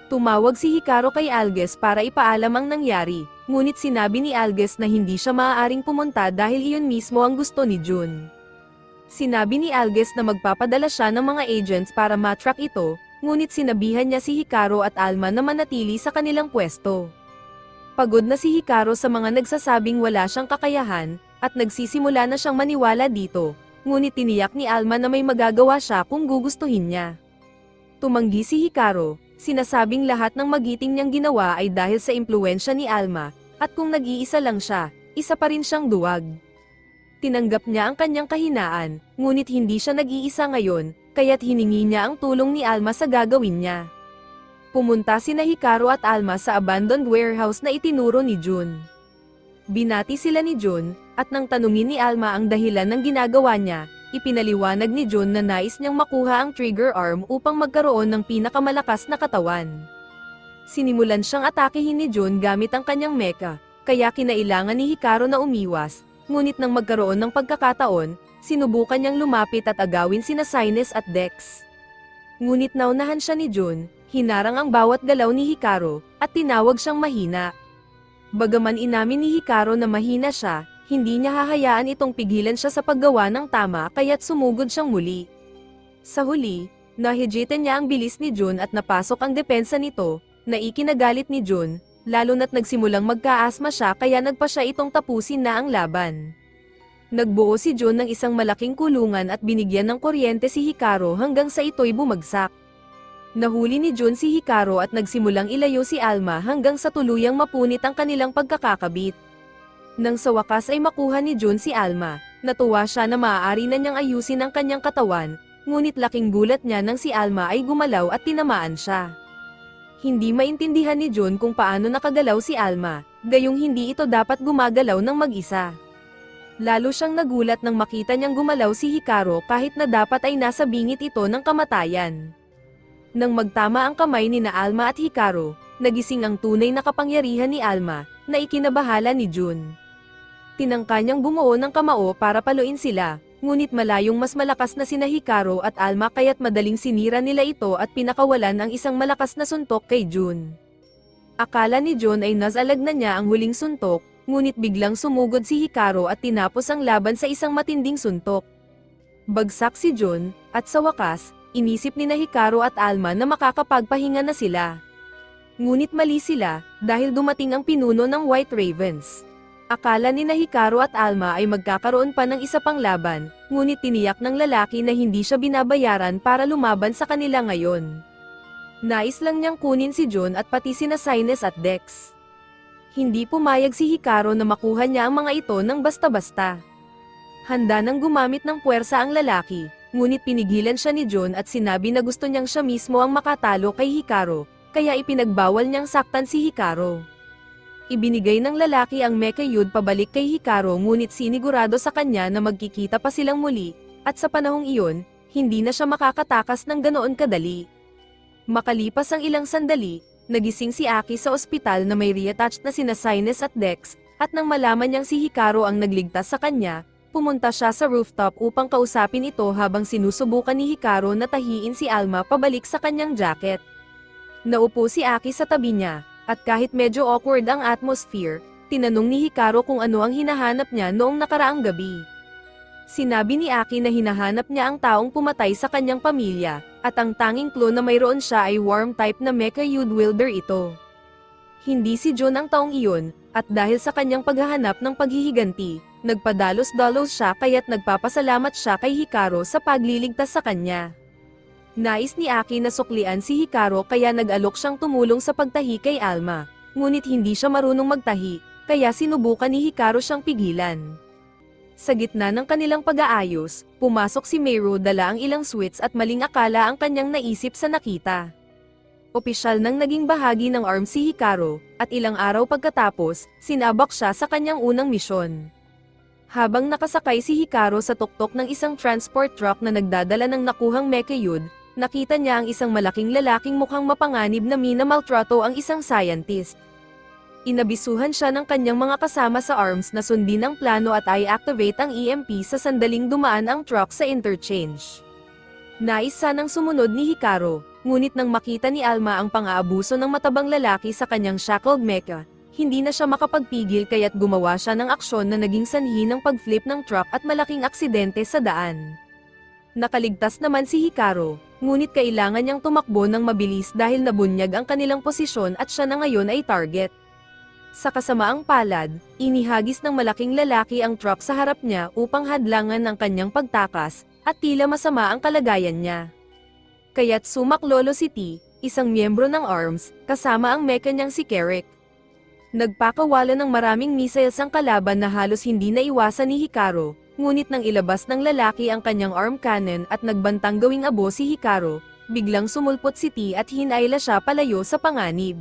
Tumawag si Hikaru kay Alges para ipaalam ang nangyari, ngunit sinabi ni Alges na hindi siya maaaring pumunta dahil iyon mismo ang gusto ni Jun. Sinabi ni Alges na magpapadala siya ng mga agents para matrack ito, ngunit sinabihan niya si Hikaru at Alma na manatili sa kanilang pwesto. Pagod na si Hikaru sa mga nagsasabing wala siyang kakayahan, at nagsisimula na siyang maniwala dito, ngunit tiniyak ni Alma na may magagawa siya kung gugustuhin niya. Tumanggi si Hikaru, sinasabing lahat ng magiting niyang ginawa ay dahil sa impluwensya ni Alma, at kung nag-iisa lang siya, isa pa rin siyang duwag. Tinanggap niya ang kanyang kahinaan, ngunit hindi siya nag-iisa ngayon, kaya't hiningi niya ang tulong ni Alma sa gagawin niya. Pumunta sina Hikaru at Alma sa abandoned warehouse na itinuro ni Jun. Binati sila ni Jun, at nang tanungin ni Alma ang dahilan ng ginagawa niya, ipinaliwanag ni Jun na nais niyang makuha ang trigger arm upang magkaroon ng pinakamalakas na katawan. Sinimulan siyang atakehin ni Jun gamit ang kanyang mecha, kaya kinailangan ni Hikaru na umiwas, ngunit nang magkaroon ng pagkakataon, sinubukan niyang lumapit at agawin sina Sinus at Dex. Ngunit naunahan siya ni Jun, hinarang ang bawat galaw ni Hikaru, at tinawag siyang mahina. Bagaman inamin ni Hikaru na mahina siya, hindi niya hahayaan itong pigilan siya sa paggawa ng tama kaya't sumugod siyang muli. Sa huli, nahijitan niya ang bilis ni Jun at napasok ang depensa nito, na ikinagalit ni Jun, lalo na't nagsimulang magkaasma siya kaya nagpa siya itong tapusin na ang laban. Nagbuo si Jun ng isang malaking kulungan at binigyan ng kuryente si Hikaru hanggang sa ito'y bumagsak. Nahuli ni Jun si Hikaru at nagsimulang ilayo si Alma hanggang sa tuluyang mapunit ang kanilang pagkakakabit. Nang sa wakas ay makuha ni Jun si Alma, natuwa siya na maaari na niyang ayusin ang kanyang katawan, ngunit laking gulat niya nang si Alma ay gumalaw at tinamaan siya. Hindi maintindihan ni Jun kung paano nakagalaw si Alma, gayong hindi ito dapat gumagalaw ng mag-isa. Lalo siyang nagulat nang makita niyang gumalaw si Hikaru kahit na dapat ay nasa bingit ito ng kamatayan. Nang magtama ang kamay ni na Alma at Hikaru, nagising ang tunay na kapangyarihan ni Alma, na ikinabahala ni Jun. Tinangka niyang bumuo ng kamao para paluin sila, ngunit malayong mas malakas na sina Hikaru at Alma kaya't madaling sinira nila ito at pinakawalan ang isang malakas na suntok kay Jun. Akala ni Jun ay nasalag na niya ang huling suntok, ngunit biglang sumugod si Hikaru at tinapos ang laban sa isang matinding suntok. Bagsak si Jun, at sa wakas, inisip ni na Hikaru at Alma na makakapagpahinga na sila. Ngunit mali sila, dahil dumating ang pinuno ng White Ravens. Akala ni na Hikaru at Alma ay magkakaroon pa ng isa pang laban, ngunit tiniyak ng lalaki na hindi siya binabayaran para lumaban sa kanila ngayon. Nais lang niyang kunin si Jun at pati sina Sinus at Dex. Hindi pumayag si Hikaru na makuha niya ang mga ito ng basta-basta. Handa nang gumamit ng puwersa ang lalaki, ngunit pinigilan siya ni Jun at sinabi na gusto niyang siya mismo ang makatalo kay Hikaru, kaya ipinagbawal niyang saktan si Hikaru. Ibinigay ng lalaki ang mechayud pabalik kay Hikaru ngunit sinigurado sa kanya na magkikita pa silang muli, at sa panahong iyon, hindi na siya makakatakas ng ganoon kadali. Makalipas ang ilang sandali, nagising si Aki sa ospital na may reattached na sina Sinus at Dex, at nang malaman niyang si Hikaru ang nagligtas sa kanya, pumunta siya sa rooftop upang kausapin ito habang sinusubukan ni Hikaru na tahiin si Alma pabalik sa kanyang jacket. Naupo si Aki sa tabi niya, at kahit medyo awkward ang atmosphere, tinanong ni Hikaru kung ano ang hinahanap niya noong nakaraang gabi. Sinabi ni Aki na hinahanap niya ang taong pumatay sa kanyang pamilya, at ang tanging clue na mayroon siya ay worm type na mechayud wielder ito. Hindi si Jun ang taong iyon, at dahil sa kanyang paghahanap ng paghihiganti, nagpadalos-dalos siya kaya't nagpapasalamat siya kay Hikaru sa pagliligtas sa kanya. Nais ni Aki na suklian si Hikaru kaya nag-alok siyang tumulong sa pagtahi kay Alma, ngunit hindi siya marunong magtahi, kaya sinubukan ni Hikaru siyang pigilan. Sa gitna ng kanilang pag-aayos, pumasok si Meru dala ang ilang sweets at maling akala ang kanyang naisip sa nakita. Opisyal nang naging bahagi ng ARMS si Hikaru, at ilang araw pagkatapos, sinabak siya sa kanyang unang misyon. Habang nakasakay si Hikaru sa tuktok ng isang transport truck na nagdadala ng nakuhang mechayud, nakita niya ang isang malaking lalaking mukhang mapanganib na minamaltrato ang isang scientist. Inabisuhan siya ng kanyang mga kasama sa ARMS na sundin ang plano at i-activate ang EMP sa sandaling dumaan ang truck sa interchange. Nais sanang sumunod ni Hikaru, ngunit nang makita ni Alma ang pang-aabuso ng matabang lalaki sa kanyang shackled mecha, hindi na siya makapagpigil kaya't gumawa siya ng aksyon na naging sanhi ng pag-flip ng truck at malaking aksidente sa daan. Nakaligtas naman si Hikaru, ngunit kailangan niyang tumakbo ng mabilis dahil nabunyag ang kanilang posisyon at siya na ngayon ay target. Sa kasamaang palad, inihagis ng malaking lalaki ang truck sa harap niya upang hadlangan ang kanyang pagtakas, at tila masama ang kalagayan niya. Kaya't sumaklolo si T, isang miyembro ng ARMS, kasama ang mecha niyang si Carrick. Nagpakawala ng maraming missiles ang kalaban na halos hindi naiwasan ni Hikaru, ngunit nang ilabas ng lalaki ang kanyang arm cannon at nagbantang gawing abo si Hikaru, biglang sumulpot si T at hinayla siya palayo sa panganib.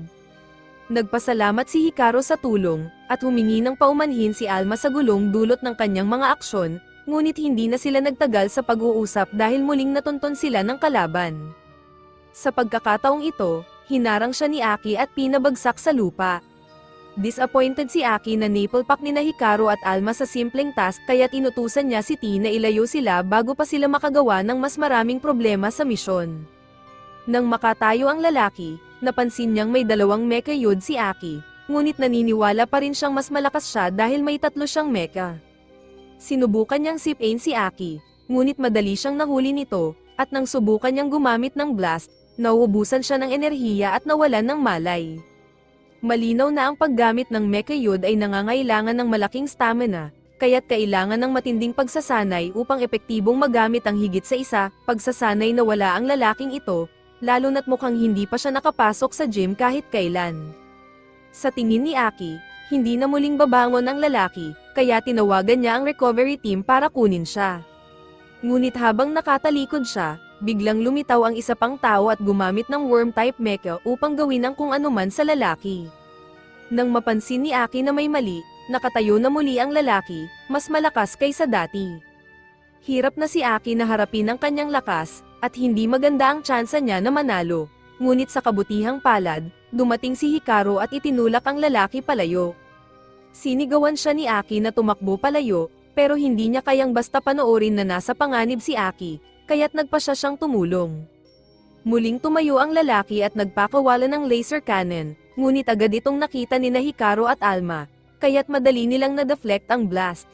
Nagpasalamat si Hikaru sa tulong, at humingi ng paumanhin si Alma sa gulong dulot ng kanyang mga aksyon, ngunit hindi na sila nagtagal sa pag-uusap dahil muling natunton sila ng kalaban. Sa pagkakataong ito, hinarang siya ni Aki at pinabagsak sa lupa. Disappointed si Aki na napalpak nina Hikaru at Alma sa simpleng task kaya't inutusan niya si T na ilayo sila bago pa sila makagawa ng mas maraming problema sa misyon. Nang makatayo ang lalaki, napansin niyang may dalawang mechayud si Aki, ngunit naniniwala pa rin siyang mas malakas siya dahil may tatlo siyang mecha. Sinubukan niyang sipain si Aki, ngunit madali siyang nahuli nito, at nang subukan niyang gumamit ng blast, nauubusan siya ng enerhiya at nawalan ng malay. Malinaw na ang paggamit ng mechayud ay nangangailangan ng malaking stamina, kaya't kailangan ng matinding pagsasanay upang epektibong magamit ang higit sa isa, pagsasanay na wala ang lalaking ito, lalo na't mukhang hindi pa siya nakapasok sa gym kahit kailan. Sa tingin ni Aki, hindi na muling babangon ang lalaki, kaya tinawagan niya ang recovery team para kunin siya. Ngunit habang nakatalikod siya, biglang lumitaw ang isa pang tao at gumamit ng worm-type mecha upang gawin ang kung anuman sa lalaki. Nang mapansin ni Aki na may mali, nakatayo na muli ang lalaki, mas malakas kaysa dati. Hirap na si Aki na harapin ang kanyang lakas, at hindi maganda ang tsansa niya na manalo. Ngunit sa kabutihang palad, dumating si Hikaru at itinulak ang lalaki palayo. Sinigawan siya ni Aki na tumakbo palayo, pero hindi niya kayang basta panoorin na nasa panganib si Aki, kaya't nagpasya siyang tumulong. Muling tumayo ang lalaki at nagpakawala ng laser cannon, ngunit agad itong nakita ni Hikaru at Alma, kaya't madali nilang na-deflect ang blast.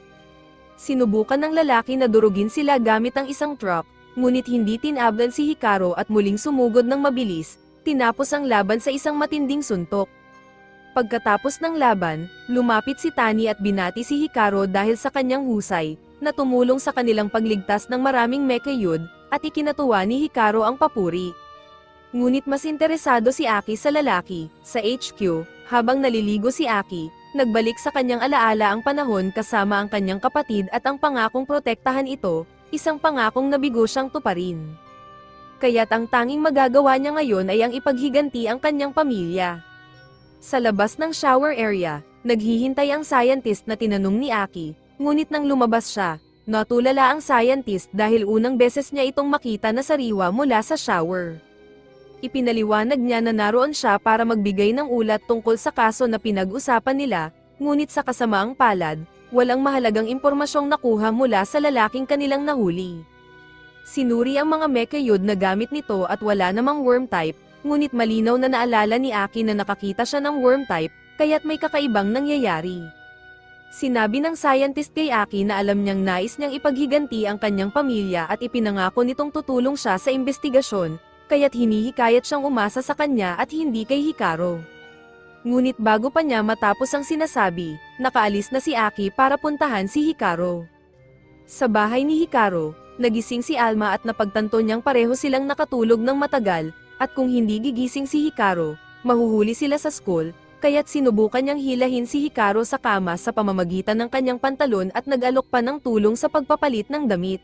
Sinubukan ng lalaki na durugin sila gamit ang isang truck, ngunit hindi tinablan si Hikaru at muling sumugod ng mabilis, tinapos ang laban sa isang matinding suntok. Pagkatapos ng laban, lumapit si Tani at binati si Hikaru dahil sa kanyang husay, na tumulong sa kanilang pagligtas ng maraming mechayud, at ikinatuwa ni Hikaru ang papuri. Ngunit mas interesado si Aki sa lalaki, sa HQ, habang naliligo si Aki, nagbalik sa kanyang alaala ang panahon kasama ang kanyang kapatid at ang pangakong protektahan ito, isang pangakong nabigo siyang tuparin. Kaya't ang tanging magagawa niya ngayon ay ang ipaghiganti ang kanyang pamilya. Sa labas ng shower area, naghihintay ang scientist na tinanong ni Aki, ngunit nang lumabas siya, natulala ang scientist dahil unang beses niya itong makita na sariwa mula sa shower. Ipinaliwanag niya na naroon siya para magbigay ng ulat tungkol sa kaso na pinag-usapan nila, ngunit sa kasamaang palad, walang mahalagang impormasyong nakuha mula sa lalaking kanilang nahuli. Sinuri ang mga mechayud na gamit nito at wala namang worm type, ngunit malinaw na naalala ni Aki na nakakita siya ng worm type, kaya't may kakaibang nangyayari. Sinabi ng scientist kay Aki na alam niyang nais niyang ipaghiganti ang kanyang pamilya at ipinangako nitong tutulong siya sa investigasyon, kaya't hinihikayat siyang umasa sa kanya at hindi kay Hikaru. Ngunit bago pa niya matapos ang sinasabi, nakaalis na si Aki para puntahan si Hikaru. Sa bahay ni Hikaru, nagising si Alma at napagtanto niyang pareho silang nakatulog ng matagal, at kung hindi gigising si Hikaru, mahuhuli sila sa school, kaya't sinubukan niyang hilahin si Hikaru sa kama sa pamamagitan ng kanyang pantalon at nag-alok pa ng tulong sa pagpapalit ng damit.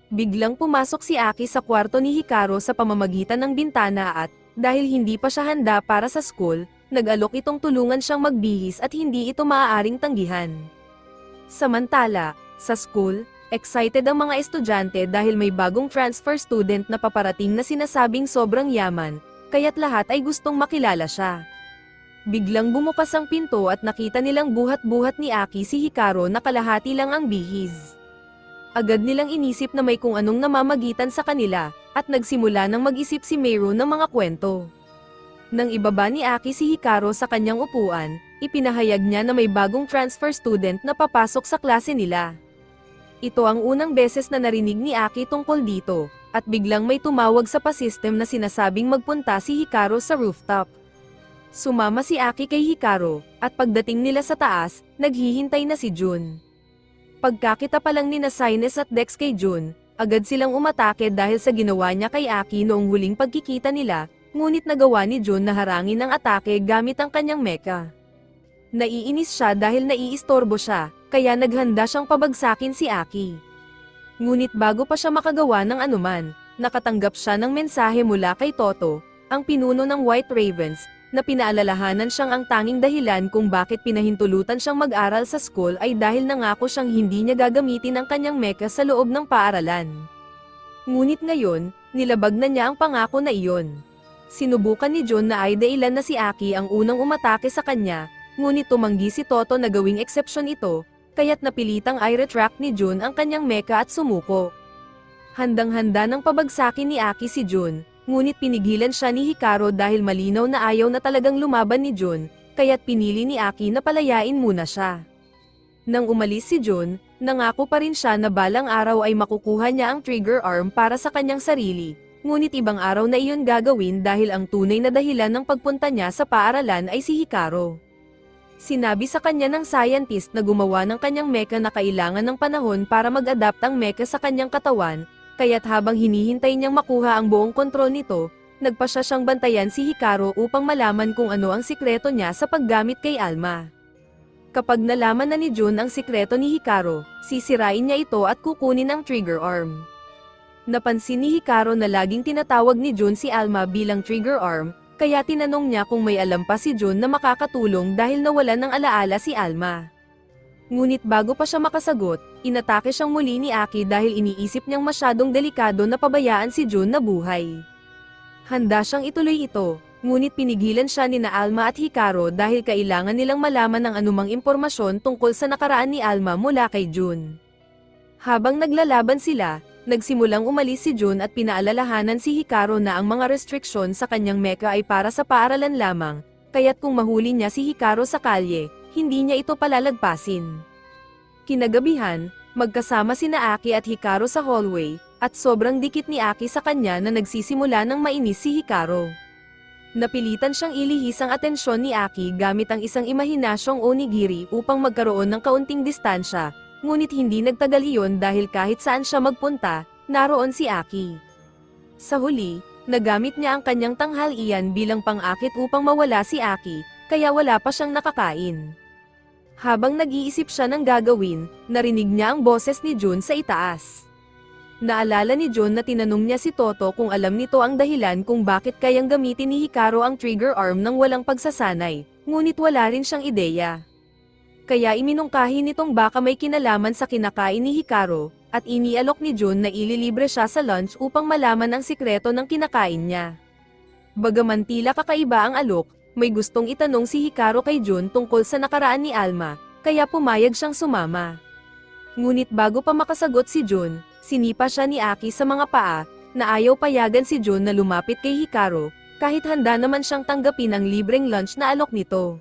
Biglang pumasok si Aki sa kwarto ni Hikaru sa pamamagitan ng bintana at, Dahil hindi pa siya handa para sa school, nag-alok itong tulungan siyang magbihis at hindi ito maaaring tanggihan. Samantala, sa school, excited ang mga estudyante dahil may bagong transfer student na paparating na sinasabing sobrang yaman, kaya't lahat ay gustong makilala siya. Biglang bumukas ang pinto at nakita nilang buhat-buhat ni Aki si Hikaru na kalahati lang ang bihis. Agad nilang inisip na may kung anong namamagitan sa kanila, at nagsimula ng mag-isip si Meru ng mga kwento. Nang ibaba ni Aki si Hikaru sa kanyang upuan, ipinahayag niya na may bagong transfer student na papasok sa klase nila. Ito ang unang beses na narinig ni Aki tungkol dito, at biglang may tumawag sa pa-system na sinasabing magpunta si Hikaru sa rooftop. Sumama si Aki kay Hikaru, at pagdating nila sa taas, naghihintay na si Jun. Pagkakita pa lang nina Sinus at Dex kay Jun, agad silang umatake dahil sa ginawa niya kay Aki noong huling pagkikita nila, ngunit nagawa ni Jun na harangin ang atake gamit ang kanyang mecha. Naiinis siya dahil naiistorbo siya, kaya naghanda siyang pabagsakin si Aki. Ngunit bago pa siya makagawa ng anuman, nakatanggap siya ng mensahe mula kay Toto, ang pinuno ng White Ravens, na pinaalalahanan siyang ang tanging dahilan kung bakit pinahintulutan siyang mag-aral sa school ay dahil nangako siyang hindi niya gagamitin ang kanyang mecha sa loob ng paaralan. Ngunit ngayon, nilabag na niya ang pangako na iyon. Sinubukan ni Jun na ay dahilan na si Aki ang unang umatake sa kanya, ngunit tumanggi si Toto na gawing eksepsyon ito, kaya't napilitang i-retract ni Jun ang kanyang mecha at sumuko. Handang-handa ng pabagsakin ni Aki si Jun, ngunit pinigilan siya ni Hikaru dahil malinaw na ayaw na talagang lumaban ni Jun, kaya't pinili ni Aki na palayain muna siya. Nang umalis si Jun, nangako pa rin siya na balang araw ay makukuha niya ang trigger arm para sa kanyang sarili, ngunit ibang araw na iyon gagawin dahil ang tunay na dahilan ng pagpunta niya sa paaralan ay si Hikaru. Sinabi sa kanya ng scientist na gumawa ng kanyang mecha na kailangan ng panahon para mag-adapt ang mecha sa kanyang katawan, kaya't habang hinihintay niyang makuha ang buong kontrol nito, nagpasya siyang bantayan si Hikaru upang malaman kung ano ang sikreto niya sa paggamit kay Alma. Kapag nalaman na ni Jun ang sikreto ni Hikaru, sisirain niya ito at kukunin ang trigger arm. Napansin ni Hikaru na laging tinatawag ni Jun si Alma bilang trigger arm, kaya tinanong niya kung may alam pa si Jun na makakatulong dahil nawalan ng alaala si Alma. Ngunit bago pa siya makasagot, inatake siyang muli ni Aki dahil iniisip niyang masyadong delikado na pabayaan si Jun na buhay. Handa siyang ituloy ito, ngunit pinigilan siya ni na Alma at Hikaru dahil kailangan nilang malaman ng anumang impormasyon tungkol sa nakaraan ni Alma mula kay Jun. Habang naglalaban sila, nagsimulang umalis si Jun at pinaalalahanan si Hikaru na ang mga restriksyon sa kanyang mecha ay para sa paaralan lamang, kaya't kung mahuli niya si Hikaru sa kalye, hindi niya ito palalagpasin. Kinagabihan, magkasama sina Aki at Hikaru sa hallway, at sobrang dikit ni Aki sa kanya na nagsisimula ng mainis si Hikaru. Napilitan siyang ilihis ang atensyon ni Aki gamit ang isang imahinasyong onigiri upang magkaroon ng kaunting distansya, ngunit hindi nagtagal iyon dahil kahit saan siya magpunta, naroon si Aki. Sa huli, nagamit niya ang kanyang tanghalian bilang pang-akit upang mawala si Aki, kaya wala pa siyang nakakain. Habang nag-iisip siya ng gagawin, narinig niya ang boses ni Jun sa itaas. Naalala ni Jun na tinanong niya si Toto kung alam nito ang dahilan kung bakit kayang gamitin ni Hikaru ang trigger arm ng walang pagsasanay, ngunit wala rin siyang ideya. Kaya iminungkahi nitong baka may kinalaman sa kinakain ni Hikaru, at inialok ni Jun na ililibre siya sa lunch upang malaman ang sikreto ng kinakain niya. Bagaman tila kakaiba ang alok, may gustong itanong si Hikaru kay Jun tungkol sa nakaraan ni Alma, kaya pumayag siyang sumama. Ngunit bago pa makasagot si Jun, sinipa siya ni Aki sa mga paa, na ayaw payagan si Jun na lumapit kay Hikaru, kahit handa naman siyang tanggapin ang libreng lunch na alok nito.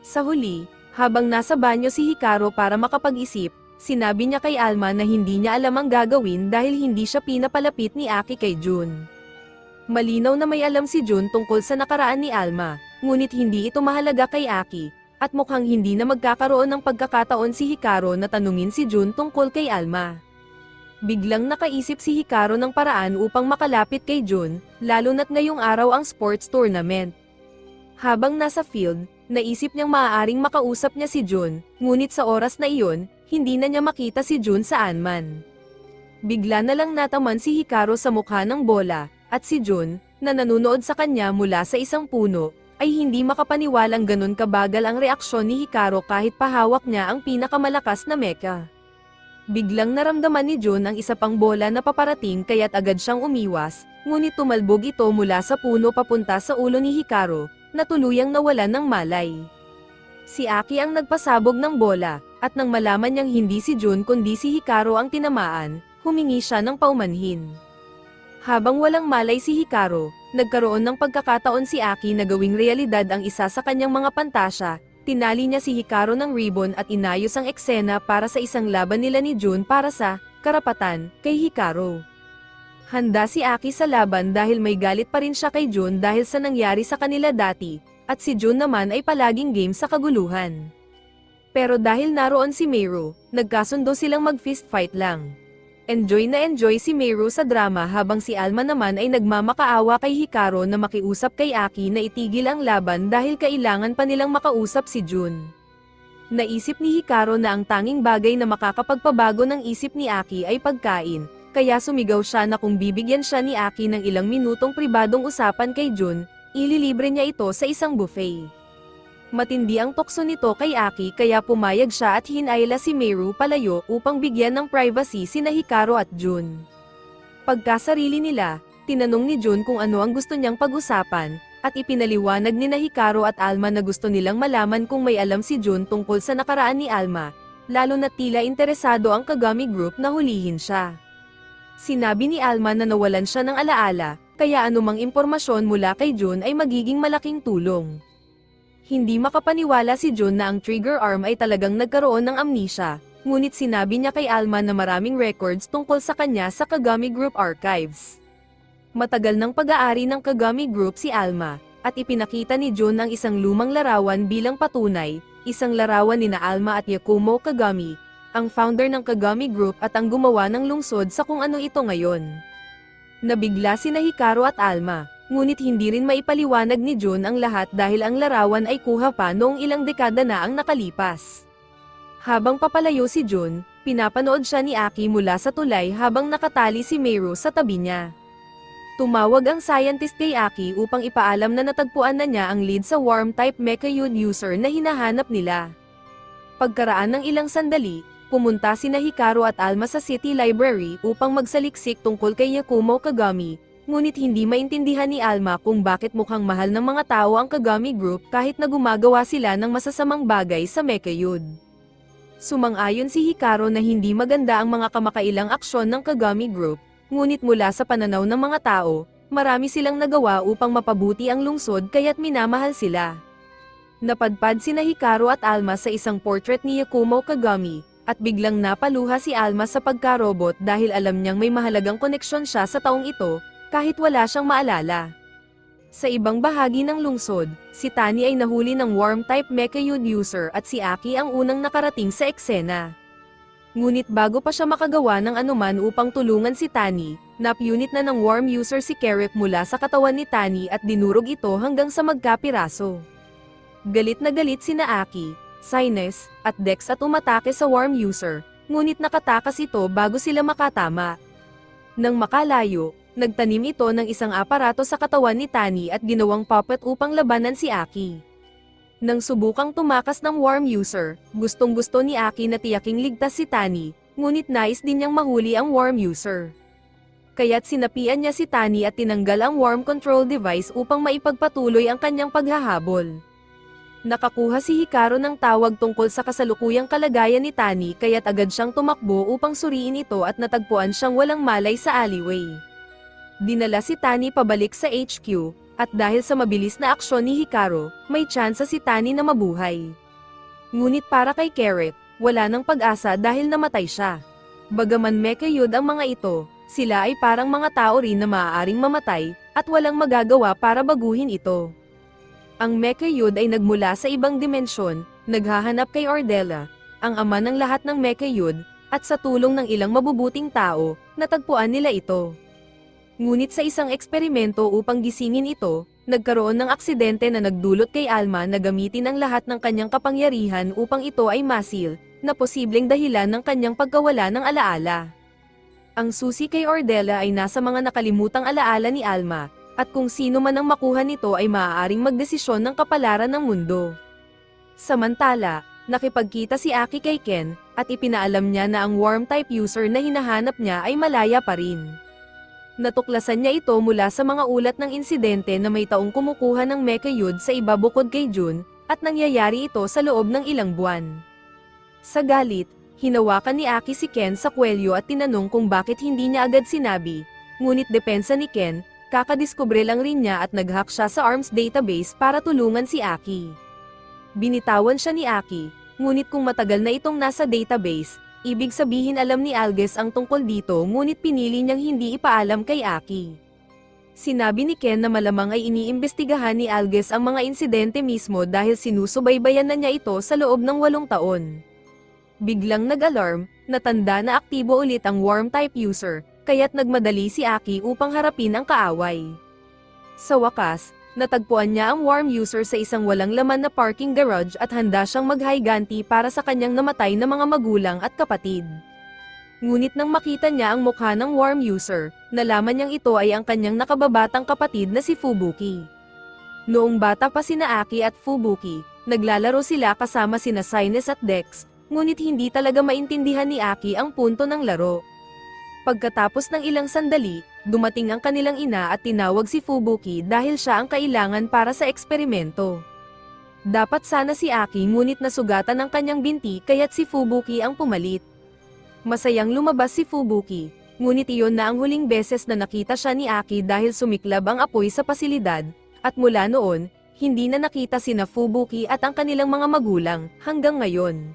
Sa huli, habang nasa banyo si Hikaru para makapag-isip, sinabi niya kay Alma na hindi niya alam ang gagawin dahil hindi siya pinapalapit ni Aki kay Jun. Malinaw na may alam si Jun tungkol sa nakaraan ni Alma, ngunit hindi ito mahalaga kay Aki, at mukhang hindi na magkakaroon ng pagkakataon si Hikaru na tanungin si Jun tungkol kay Alma. Biglang nakaisip si Hikaru ng paraan upang makalapit kay Jun, lalo na't ngayong araw ang sports tournament. Habang nasa field, naisip niyang maaaring makausap niya si Jun, ngunit sa oras na iyon, hindi na niya makita si Jun saan man. Bigla na lang nataman si Hikaru sa mukha ng bola, at si Jun, na nanunood sa kanya mula sa isang puno, ay hindi makapaniwalang ganun kabagal ang reaksyon ni Hikaru kahit pahawak niya ang pinakamalakas na mecha. Biglang naramdaman ni Jun ang isa pang bola na paparating kaya't agad siyang umiwas, ngunit tumalbog ito mula sa puno papunta sa ulo ni Hikaru, na tuluyang nawalan ng malay. Si Aki ang nagpasabog ng bola, at nang malaman niyang hindi si Jun kundi si Hikaru ang tinamaan, humingi siya ng paumanhin. Habang walang malay si Hikaru, nagkaroon ng pagkakataon si Aki na gawing realidad ang isa sa kanyang mga pantasya, tinali niya si Hikaru ng ribbon at inayos ang eksena para sa isang laban nila ni Jun para sa karapatan kay Hikaru. Handa si Aki sa laban dahil may galit pa rin siya kay Jun dahil sa nangyari sa kanila dati, at si Jun naman ay palaging game sa kaguluhan. Pero dahil naroon si Meru, nagkasundo silang mag-fist fight lang. Enjoy na enjoy si Meru sa drama habang si Alma naman ay nagmamakaawa kay Hikaru na makiusap kay Aki na itigil ang laban dahil kailangan pa nilang makausap si Jun. Naisip ni Hikaru na ang tanging bagay na makakapagpabago ng isip ni Aki ay pagkain, kaya sumigaw siya na kung bibigyan siya ni Aki ng ilang minutong pribadong usapan kay Jun, ililibre niya ito sa isang buffet. Matindi ang tukso nito kay Aki kaya pumayag siya at hinayla si Meru palayo upang bigyan ng privacy sina Hikaru at Jun. Pagkasarili nila, tinanong ni Jun kung ano ang gusto niyang pag-usapan, at ipinaliwanag nina Hikaru at Alma na gusto nilang malaman kung may alam si Jun tungkol sa nakaraan ni Alma, lalo na tila interesado ang Kagami Group na hulihin siya. Sinabi ni Alma na nawalan siya ng alaala, kaya anumang impormasyon mula kay Jun ay magiging malaking tulong. Hindi makapaniwala si Jun na ang trigger arm ay talagang nagkaroon ng amnesia, ngunit sinabi niya kay Alma na maraming records tungkol sa kanya sa Kagami Group archives. Matagal ng pag-aari ng Kagami Group si Alma, at ipinakita ni Jun ang isang lumang larawan bilang patunay, isang larawan nina Alma at Yakumo Kagami, ang founder ng Kagami Group at ang gumawa ng lungsod sa kung ano ito ngayon. Nabigla sina Hikaru at Alma, ngunit hindi rin maipaliwanag ni Jun ang lahat dahil ang larawan ay kuha pa noong ilang dekada na ang nakalipas. Habang papalayo si Jun, pinapanood siya ni Aki mula sa tulay habang nakatali si Meru sa tabi niya. Tumawag ang scientist kay Aki upang ipaalam na natagpuan na niya ang lead sa worm-type Mecha-Yud user na hinahanap nila. Pagkaraan ng ilang sandali, pumunta sina Hikaru at Alma sa City Library upang magsaliksik tungkol kay Yakumo Kagami, ngunit hindi maintindihan ni Alma kung bakit mukhang mahal ng mga tao ang Kagami Group kahit na gumagawa sila ng masasamang bagay sa Mecha-Yud. Sumang-ayon si Hikaru na hindi maganda ang mga kamakailang aksyon ng Kagami Group, ngunit mula sa pananaw ng mga tao, marami silang nagawa upang mapabuti ang lungsod kaya't minamahal sila. Napadpad sina Hikaru at Alma sa isang portrait ni Yakumo Kagami, at biglang napaluha si Alma sa pagkarobot dahil alam niyang may mahalagang koneksyon siya sa taong ito, kahit wala siyang maalala. Sa ibang bahagi ng lungsod, si Tani ay nahuli ng worm-type Mecha-Yud user at si Aki ang unang nakarating sa eksena. Ngunit bago pa siya makagawa ng anuman upang tulungan si Tani, napunit na ng worm user si Kerek mula sa katawan ni Tani at dinurog ito hanggang sa magkapiraso. Galit na galit sina Aki, Sinus, at Dex at umatake sa worm user, ngunit nakatakas ito bago sila makatama. Nang makalayo, nagtanim ito ng isang aparato sa katawan ni Tani at ginawang puppet upang labanan si Aki. Nang subukang tumakas ng worm user, gustong-gusto ni Aki na tiyaking ligtas si Tani, ngunit nais din niyang mahuli ang worm user. Kaya't sinapian niya si Tani at tinanggal ang worm control device upang maipagpatuloy ang kanyang paghahabol. Nakakuha si Hikaru ng tawag tungkol sa kasalukuyang kalagayan ni Tani kaya't agad siyang tumakbo upang suriin ito at natagpuan siyang walang malay sa alleyway. Dinala si Tani pabalik sa HQ, at dahil sa mabilis na aksyon ni Hikaru, may tsansa si Tani na mabuhay. Ngunit para kay Kerek, wala nang pag-asa dahil namatay siya. Bagaman Mecha-Yud ang mga ito, sila ay parang mga tao rin na maaaring mamatay, at walang magagawa para baguhin ito. Ang Mecha-Yud ay nagmula sa ibang dimensyon, naghahanap kay Ordella, ang ama ng lahat ng Mecha-Yud, at sa tulong ng ilang mabubuting tao, natagpuan nila ito. Ngunit sa isang eksperimento upang gisingin ito, nagkaroon ng aksidente na nagdulot kay Alma na gamitin ang lahat ng kanyang kapangyarihan upang ito ay masil, na posibleng dahilan ng kanyang pagkawala ng alaala. Ang susi kay Ordella ay nasa mga nakalimutang alaala ni Alma, At kung sino man ang makuha nito ay maaaring magdesisyon ng kapalaran ng mundo. Samantala, nakipagkita si Aki kay Ken, at ipinaalam niya na ang worm-type user na hinahanap niya ay malaya pa rin. Natuklasan niya ito mula sa mga ulat ng insidente na may taong kumukuha ng mecha yud sa iba bukod kay Jun, at nangyayari ito sa loob ng ilang buwan. Sa galit, hinawakan ni Aki si Ken sa kwelyo at tinanong kung bakit hindi niya agad sinabi, ngunit depensa ni Ken, kakadiskubre lang rin niya at nag-hack siya sa ARMS database para tulungan si Aki. Binitawan siya ni Aki, ngunit kung matagal na itong nasa database, ibig sabihin alam ni Alges ang tungkol dito ngunit pinili niyang hindi ipaalam kay Aki. Sinabi ni Ken na malamang ay iniimbestigahan ni Alges ang mga insidente mismo dahil sinusubaybayan na niya ito sa loob ng 8 taon. Biglang nag-alarm, natanda na aktibo ulit ang worm-type user, kaya't nagmadali si Aki upang harapin ang kaaway. Sa wakas, natagpuan niya ang worm user sa isang walang laman na parking garage at handa siyang maghiganti para sa kanyang namatay na mga magulang at kapatid. Ngunit nang makita niya ang mukha ng worm user, nalaman niyang ito ay ang kanyang nakababatang kapatid na si Fubuki. Noong bata pa sina Aki at Fubuki, naglalaro sila kasama sina Sines at Dex, ngunit hindi talaga maintindihan ni Aki ang punto ng laro. Pagkatapos ng ilang sandali, dumating ang kanilang ina at tinawag si Fubuki dahil siya ang kailangan para sa eksperimento. Dapat sana si Aki ngunit nasugatan ang kanyang binti kaya't si Fubuki ang pumalit. Masayang lumabas si Fubuki, ngunit iyon na ang huling beses na nakita siya ni Aki dahil sumiklab ang apoy sa pasilidad, at mula noon, hindi na nakita sina Fubuki at ang kanilang mga magulang hanggang ngayon.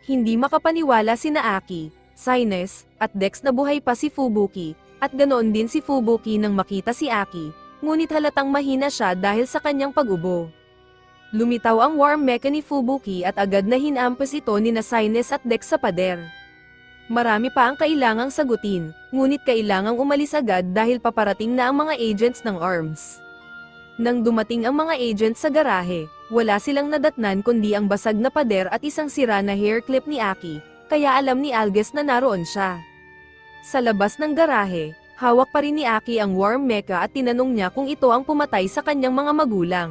Hindi makapaniwala sina Aki, Sines, at Dex na buhay pa si Fubuki, at ganoon din si Fubuki nang makita si Aki, ngunit halatang mahina siya dahil sa kanyang pag-ubo. Lumitaw ang worm mecha ni Fubuki at agad na hinampas ito ni Sines at Dex sa pader. Marami pa ang kailangang sagutin, ngunit kailangang umalis agad dahil paparating na ang mga agents ng ARMS. Nang dumating ang mga agents sa garahe, wala silang nadatnan kundi ang basag na pader at isang sira na hair clip ni Aki, kaya alam ni Alges na naroon siya. Sa labas ng garahe, hawak pa rin ni Aki ang worm mecha at tinanong niya kung ito ang pumatay sa kanyang mga magulang.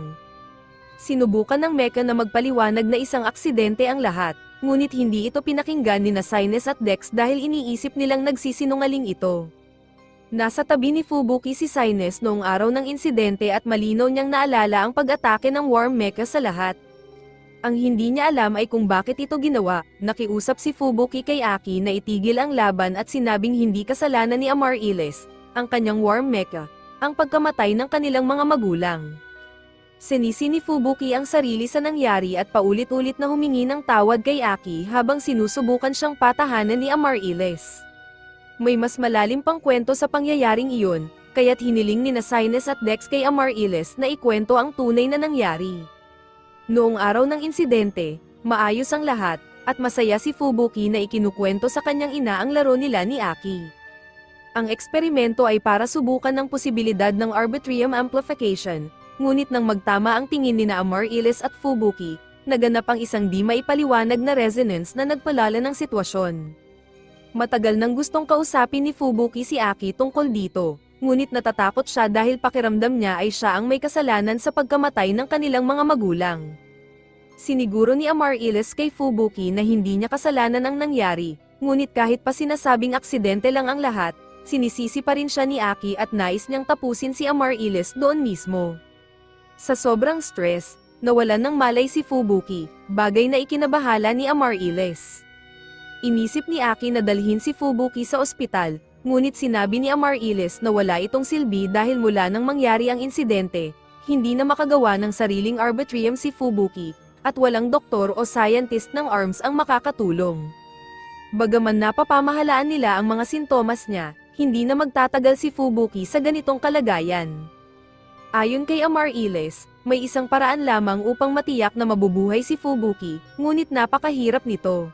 Sinubukan ng mecha na magpaliwanag na isang aksidente ang lahat, ngunit hindi ito pinakinggan ni Sines at Dex dahil iniisip nilang nagsisinungaling ito. Nasa tabi ni Fubuki si Sines noong araw ng insidente at malinaw niyang naalala ang pag-atake ng worm mecha sa lahat. Ang hindi niya alam ay kung bakit ito ginawa. Nakiusap si Fubuki kay Aki na itigil ang laban at sinabing hindi kasalanan ni Amaryllis, ang kanyang worm mecha, ang pagkamatay ng kanilang mga magulang. Sinisi ni Fubuki ang sarili sa nangyari at paulit-ulit na humingi ng tawad kay Aki habang sinusubukan siyang patahanan ni Amaryllis. May mas malalim pang kwento sa pangyayaring iyon, kaya't hiniling ni Sines at Dex kay Amaryllis na ikwento ang tunay na nangyari. Noong araw ng insidente, maayos ang lahat, at masaya si Fubuki na ikinukwento sa kanyang ina ang laro nila ni Aki. Ang eksperimento ay para subukan ng posibilidad ng Arbitrium Amplification, ngunit nang magtama ang tingin ni Amaryllis at Fubuki, naganap ang isang di maipaliwanag na resonance na nagpalala ng sitwasyon. Matagal nang gustong kausapin ni Fubuki si Aki tungkol dito, ngunit natatakot siya dahil pakiramdam niya ay siya ang may kasalanan sa pagkamatay ng kanilang mga magulang. Siniguro ni Amaryllis kay Fubuki na hindi niya kasalanan ang nangyari, ngunit kahit pa sinasabing aksidente lang ang lahat, sinisisi pa rin siya ni Aki at nais niyang tapusin si Amaryllis doon mismo. Sa sobrang stress, nawalan ng malay si Fubuki, bagay na ikinabahala ni Amaryllis. Inisip ni Aki na dalhin si Fubuki sa ospital, ngunit sinabi ni Amaryllis na wala itong silbi dahil mula nang mangyari ang insidente, hindi na makagawa ng sariling arbitrium si Fubuki, at walang doktor o scientist ng ARMS ang makakatulong. Bagaman napapamahalaan nila ang mga sintomas niya, hindi na magtatagal si Fubuki sa ganitong kalagayan. Ayon kay Amaryllis, may isang paraan lamang upang matiyak na mabubuhay si Fubuki, ngunit napakahirap nito.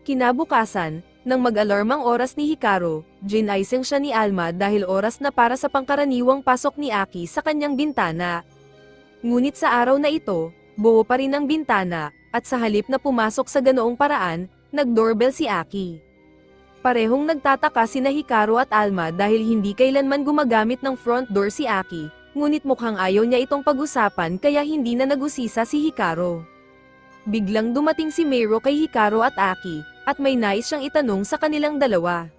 Kinabukasan, nang mag-alarm ang oras ni Hikaru, ginaising siya ni Alma dahil oras na para sa pangkaraniwang pasok ni Aki sa kanyang bintana. Ngunit sa araw na ito, buo pa rin ang bintana, at sa halip na pumasok sa ganoong paraan, nag-doorbell si Aki. Parehong nagtataka sina Hikaru at Alma dahil hindi kailanman gumagamit ng front door si Aki, ngunit mukhang ayaw niya itong pag-usapan kaya hindi na nag-usisa si Hikaru. Biglang dumating si Meiro kay Hikaru at Aki, at may nais siyang itanong sa kanilang dalawa.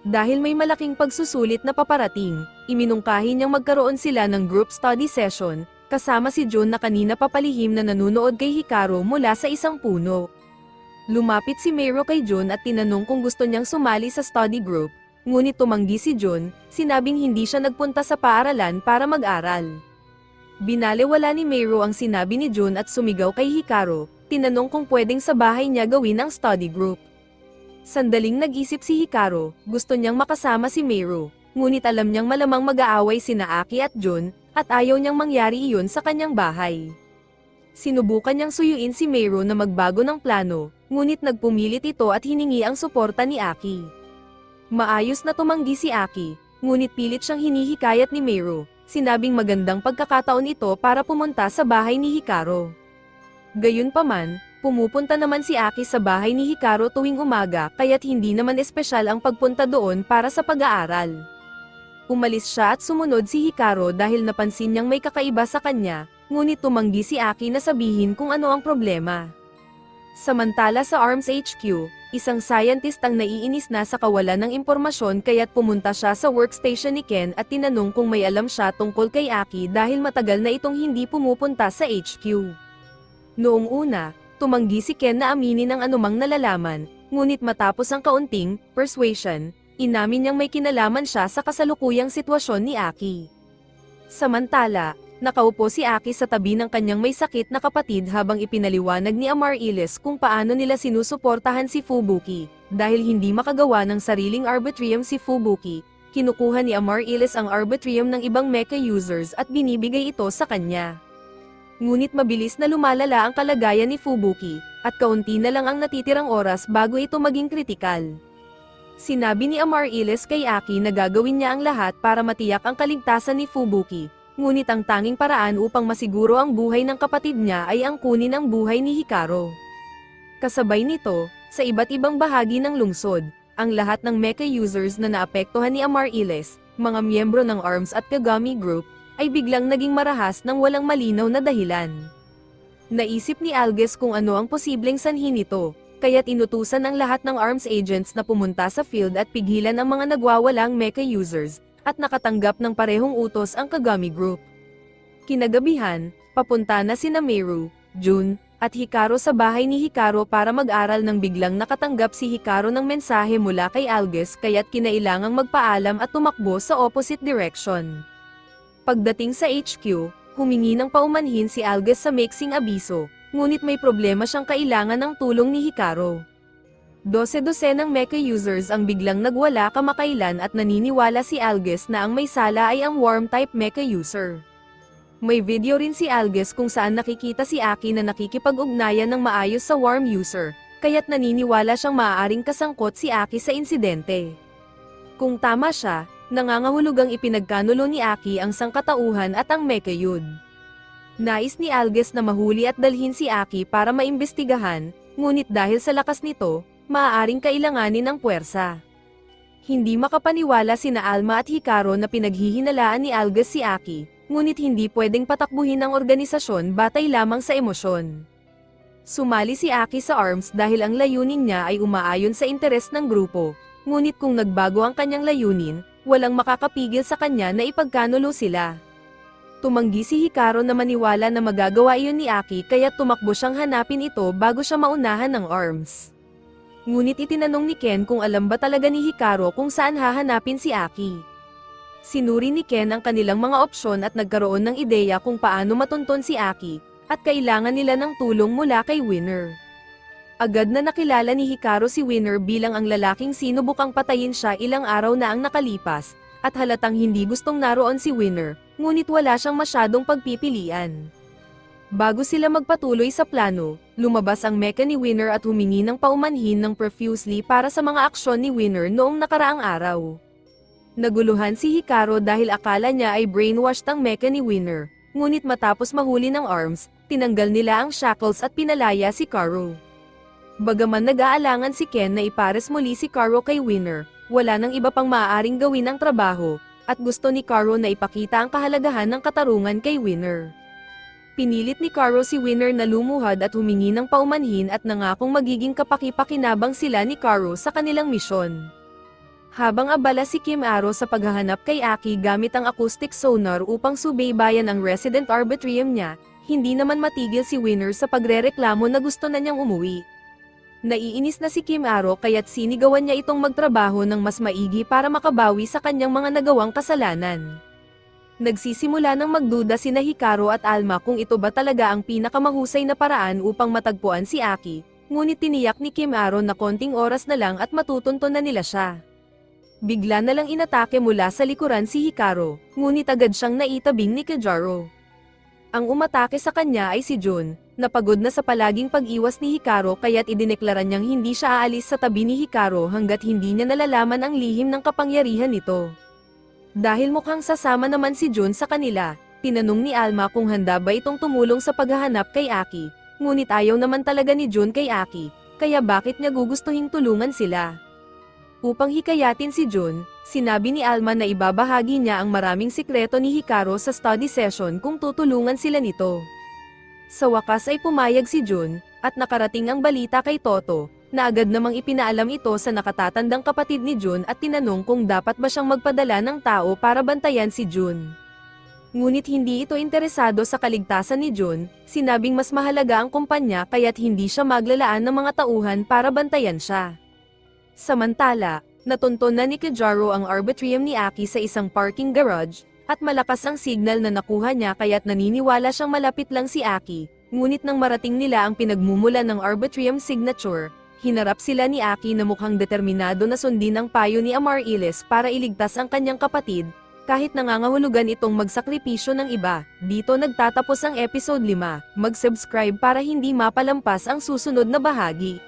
Dahil may malaking pagsusulit na paparating, iminungkahi niyang magkaroon sila ng group study session, kasama si Jun na kanina papalihim na nanunood kay Hikaru mula sa isang puno. Lumapit si Meiro kay Jun at tinanong kung gusto niyang sumali sa study group, ngunit tumanggi si Jun, sinabing hindi siya nagpunta sa paaralan para mag-aral. Binalewala ni Meiro ang sinabi ni Jun at sumigaw kay Hikaru, tinanong kung pwedeng sa bahay niya gawin ang study group. Sandaling nag-isip si Hikaru, gusto niyang makasama si Meiro, ngunit alam niyang malamang mag-aaway sina Aki at Jun, at ayaw niyang mangyari iyon sa kanyang bahay. Sinubukan niyang suyuin si Meiro na magbago ng plano, ngunit nagpumilit ito at hiningi ang suporta ni Aki. Maayos na tumanggi si Aki, ngunit pilit siyang hinihikayat ni Meiro, sinabing magandang pagkakataon ito para pumunta sa bahay ni Hikaru. Gayunpaman, pumupunta naman si Aki sa bahay ni Hikaru tuwing umaga kaya't hindi naman espesyal ang pagpunta doon para sa pag-aaral. Umalis siya at sumunod si Hikaru dahil napansin niyang may kakaiba sa kanya, ngunit tumanggi si Aki na sabihin kung ano ang problema. Samantala sa ARMS HQ, isang scientist ang naiinis na sa kawalan ng impormasyon kaya't pumunta siya sa workstation ni Ken at tinanong kung may alam siya tungkol kay Aki dahil matagal na itong hindi pumupunta sa HQ. Noong una, tumanggi si Ken na aminin ang anumang nalalaman, ngunit matapos ang kaunting persuasion, inamin niyang may kinalaman siya sa kasalukuyang sitwasyon ni Aki. Samantala, nakaupo si Aki sa tabi ng kanyang may sakit na kapatid habang ipinaliwanag ni Amaryllis kung paano nila sinusuportahan si Fubuki. Dahil hindi makagawa ng sariling Arbitrium si Fubuki, kinukuha ni Amaryllis ang Arbitrium ng ibang mecha users at binibigay ito sa kanya. Ngunit mabilis na lumalala ang kalagayan ni Fubuki, at kaunti na lang ang natitirang oras bago ito maging kritikal. Sinabi ni Amaryllis kay Aki na gagawin niya ang lahat para matiyak ang kaligtasan ni Fubuki. Ngunit ang tanging paraan upang masiguro ang buhay ng kapatid niya ay ang kunin ang buhay ni Hikaru. Kasabay nito, sa iba't ibang bahagi ng lungsod, ang lahat ng mecha users na naapektuhan ni Amaryllis, mga miyembro ng ARMS at Kagami Group, ay biglang naging marahas ng walang malinaw na dahilan. Naisip ni Alges kung ano ang posibleng sanhi nito, kaya't inutusan ang lahat ng ARMS agents na pumunta sa field at pigilan ang mga nagwawalang mecha users, at nakatanggap ng parehong utos ang Kagami Group. Kinagabihan, papunta na sina Meiro, Jun, at Hikaru sa bahay ni Hikaru para mag-aral nang biglang nakatanggap si Hikaru ng mensahe mula kay Alges kaya't kinailangang magpaalam at tumakbo sa opposite direction. Pagdating sa HQ, humingi ng paumanhin si Alges sa mixing abiso, ngunit may problema siyang kailangan ng tulong ni Hikaru. 12 ng mecha users ang biglang nagwala kamakailan at naniniwala si Alges na ang may sala ay ang worm-type mecha user. May video rin si Alges kung saan nakikita si Aki na nakikipag-ugnayan ng maayos sa worm user, kaya't naniniwala siyang maaaring kasangkot si Aki sa insidente. Kung tama siya, nangangahulugang ipinagkanulo ni Aki ang sangkatauhan at ang mecha yud. Nais ni Alges na mahuli at dalhin si Aki para maimbestigahan, ngunit dahil sa lakas nito, maaaring kailanganin ng puwersa. Hindi makapaniwala sina Alma at Hikaru na pinaghihinalaan ni Alges si Aki, ngunit hindi pwedeng patakbuhin ang organisasyon batay lamang sa emosyon. Sumali si Aki sa ARMS dahil ang layunin niya ay umaayon sa interes ng grupo, ngunit kung nagbago ang kanyang layunin, walang makakapigil sa kanya na ipagkanulo sila. Tumanggi si Hikaru na maniwala na magagawa iyon ni Aki kaya tumakbo siyang hanapin ito bago siya maunahan ng ARMS. Ngunit itinanong ni Ken kung alam ba talaga ni Hikaru kung saan hahanapin si Aki. Sinuri ni Ken ang kanilang mga opsyon at nagkaroon ng ideya kung paano matunton si Aki, at kailangan nila ng tulong mula kay Winner. Agad na nakilala ni Hikaru si Winner bilang ang lalaking sinubukang patayin siya ilang araw na ang nakalipas, at halatang hindi gustong naroon si Winner, ngunit wala siyang masyadong pagpipilian. Bago sila magpatuloy sa plano, lumabas ang mecha ni Winner at humingi ng paumanhin ng profusely para sa mga aksyon ni Winner noong nakaraang araw. Naguluhan si Hikaru dahil akala niya ay brainwashed ang mecha ni Winner, ngunit matapos mahuli ng ARMS, tinanggal nila ang shackles at pinalaya si Karu. Bagaman nag-aalangan si Ken na ipares muli si Karo kay Winner, wala nang iba pang maaaring gawin ang trabaho, at gusto ni Karo na ipakita ang kahalagahan ng katarungan kay Winner. Pinilit ni Karo si Winner na lumuhad at humingi ng paumanhin at nangakong magiging kapaki-pakinabang sila ni Karo sa kanilang misyon. Habang abala si Kim Aro sa paghahanap kay Aki gamit ang acoustic sonar upang subaybayan ang resident arbitrium niya, hindi naman matigil si Winner sa pagrereklamo na gusto na niyang umuwi. Naiinis na si Kim Aro kaya't sinigawan niya itong magtrabaho ng mas maigi para makabawi sa kanyang mga nagawang kasalanan. Nagsisimula ng magduda sina Hikaru at Alma kung ito ba talaga ang pinakamahusay na paraan upang matagpuan si Aki, ngunit tiniyak ni Kim Aro na konting oras na lang at matutunton na nila siya. Bigla na lang inatake mula sa likuran si Hikaru, ngunit agad siyang naitabing ni Kijaro. Ang umatake sa kanya ay si Jun, napagod na sa palaging pag-iwas ni Hikaru kaya't idineklara niyang hindi siya aalis sa tabi ni Hikaru hanggat hindi niya nalalaman ang lihim ng kapangyarihan nito. Dahil mukhang sasama naman si Jun sa kanila, tinanong ni Alma kung handa ba itong tumulong sa paghahanap kay Aki, ngunit ayaw naman talaga ni Jun kay Aki, kaya bakit niya gugustuhing tulungan sila? Upang hikayatin si Jun, sinabi ni Alma na ibabahagi niya ang maraming sikreto ni Hikaru sa study session kung tutulungan sila nito. Sa wakas ay pumayag si Jun, at nakarating ang balita kay Toto, na agad namang ipinaalam ito sa nakatatandang kapatid ni Jun at tinanong kung dapat ba siyang magpadala ng tao para bantayan si Jun. Ngunit hindi ito interesado sa kaligtasan ni Jun, sinabing mas mahalaga ang kumpanya kaya't hindi siya maglalaan ng mga tauhan para bantayan siya. Samantala, natunton na ni Kijaro ang arbitrium ni Aki sa isang parking garage, at malakas ang signal na nakuha niya kaya't naniniwala siyang malapit lang si Aki, ngunit nang marating nila ang pinagmumulan ng arbitrium signature, hinarap sila ni Aki na mukhang determinado na sundin ang payo ni Amaryllis para iligtas ang kanyang kapatid, kahit nangangahulugan itong magsakripisyo ng iba. Dito nagtatapos ang episode 5, mag-subscribe para hindi mapalampas ang susunod na bahagi.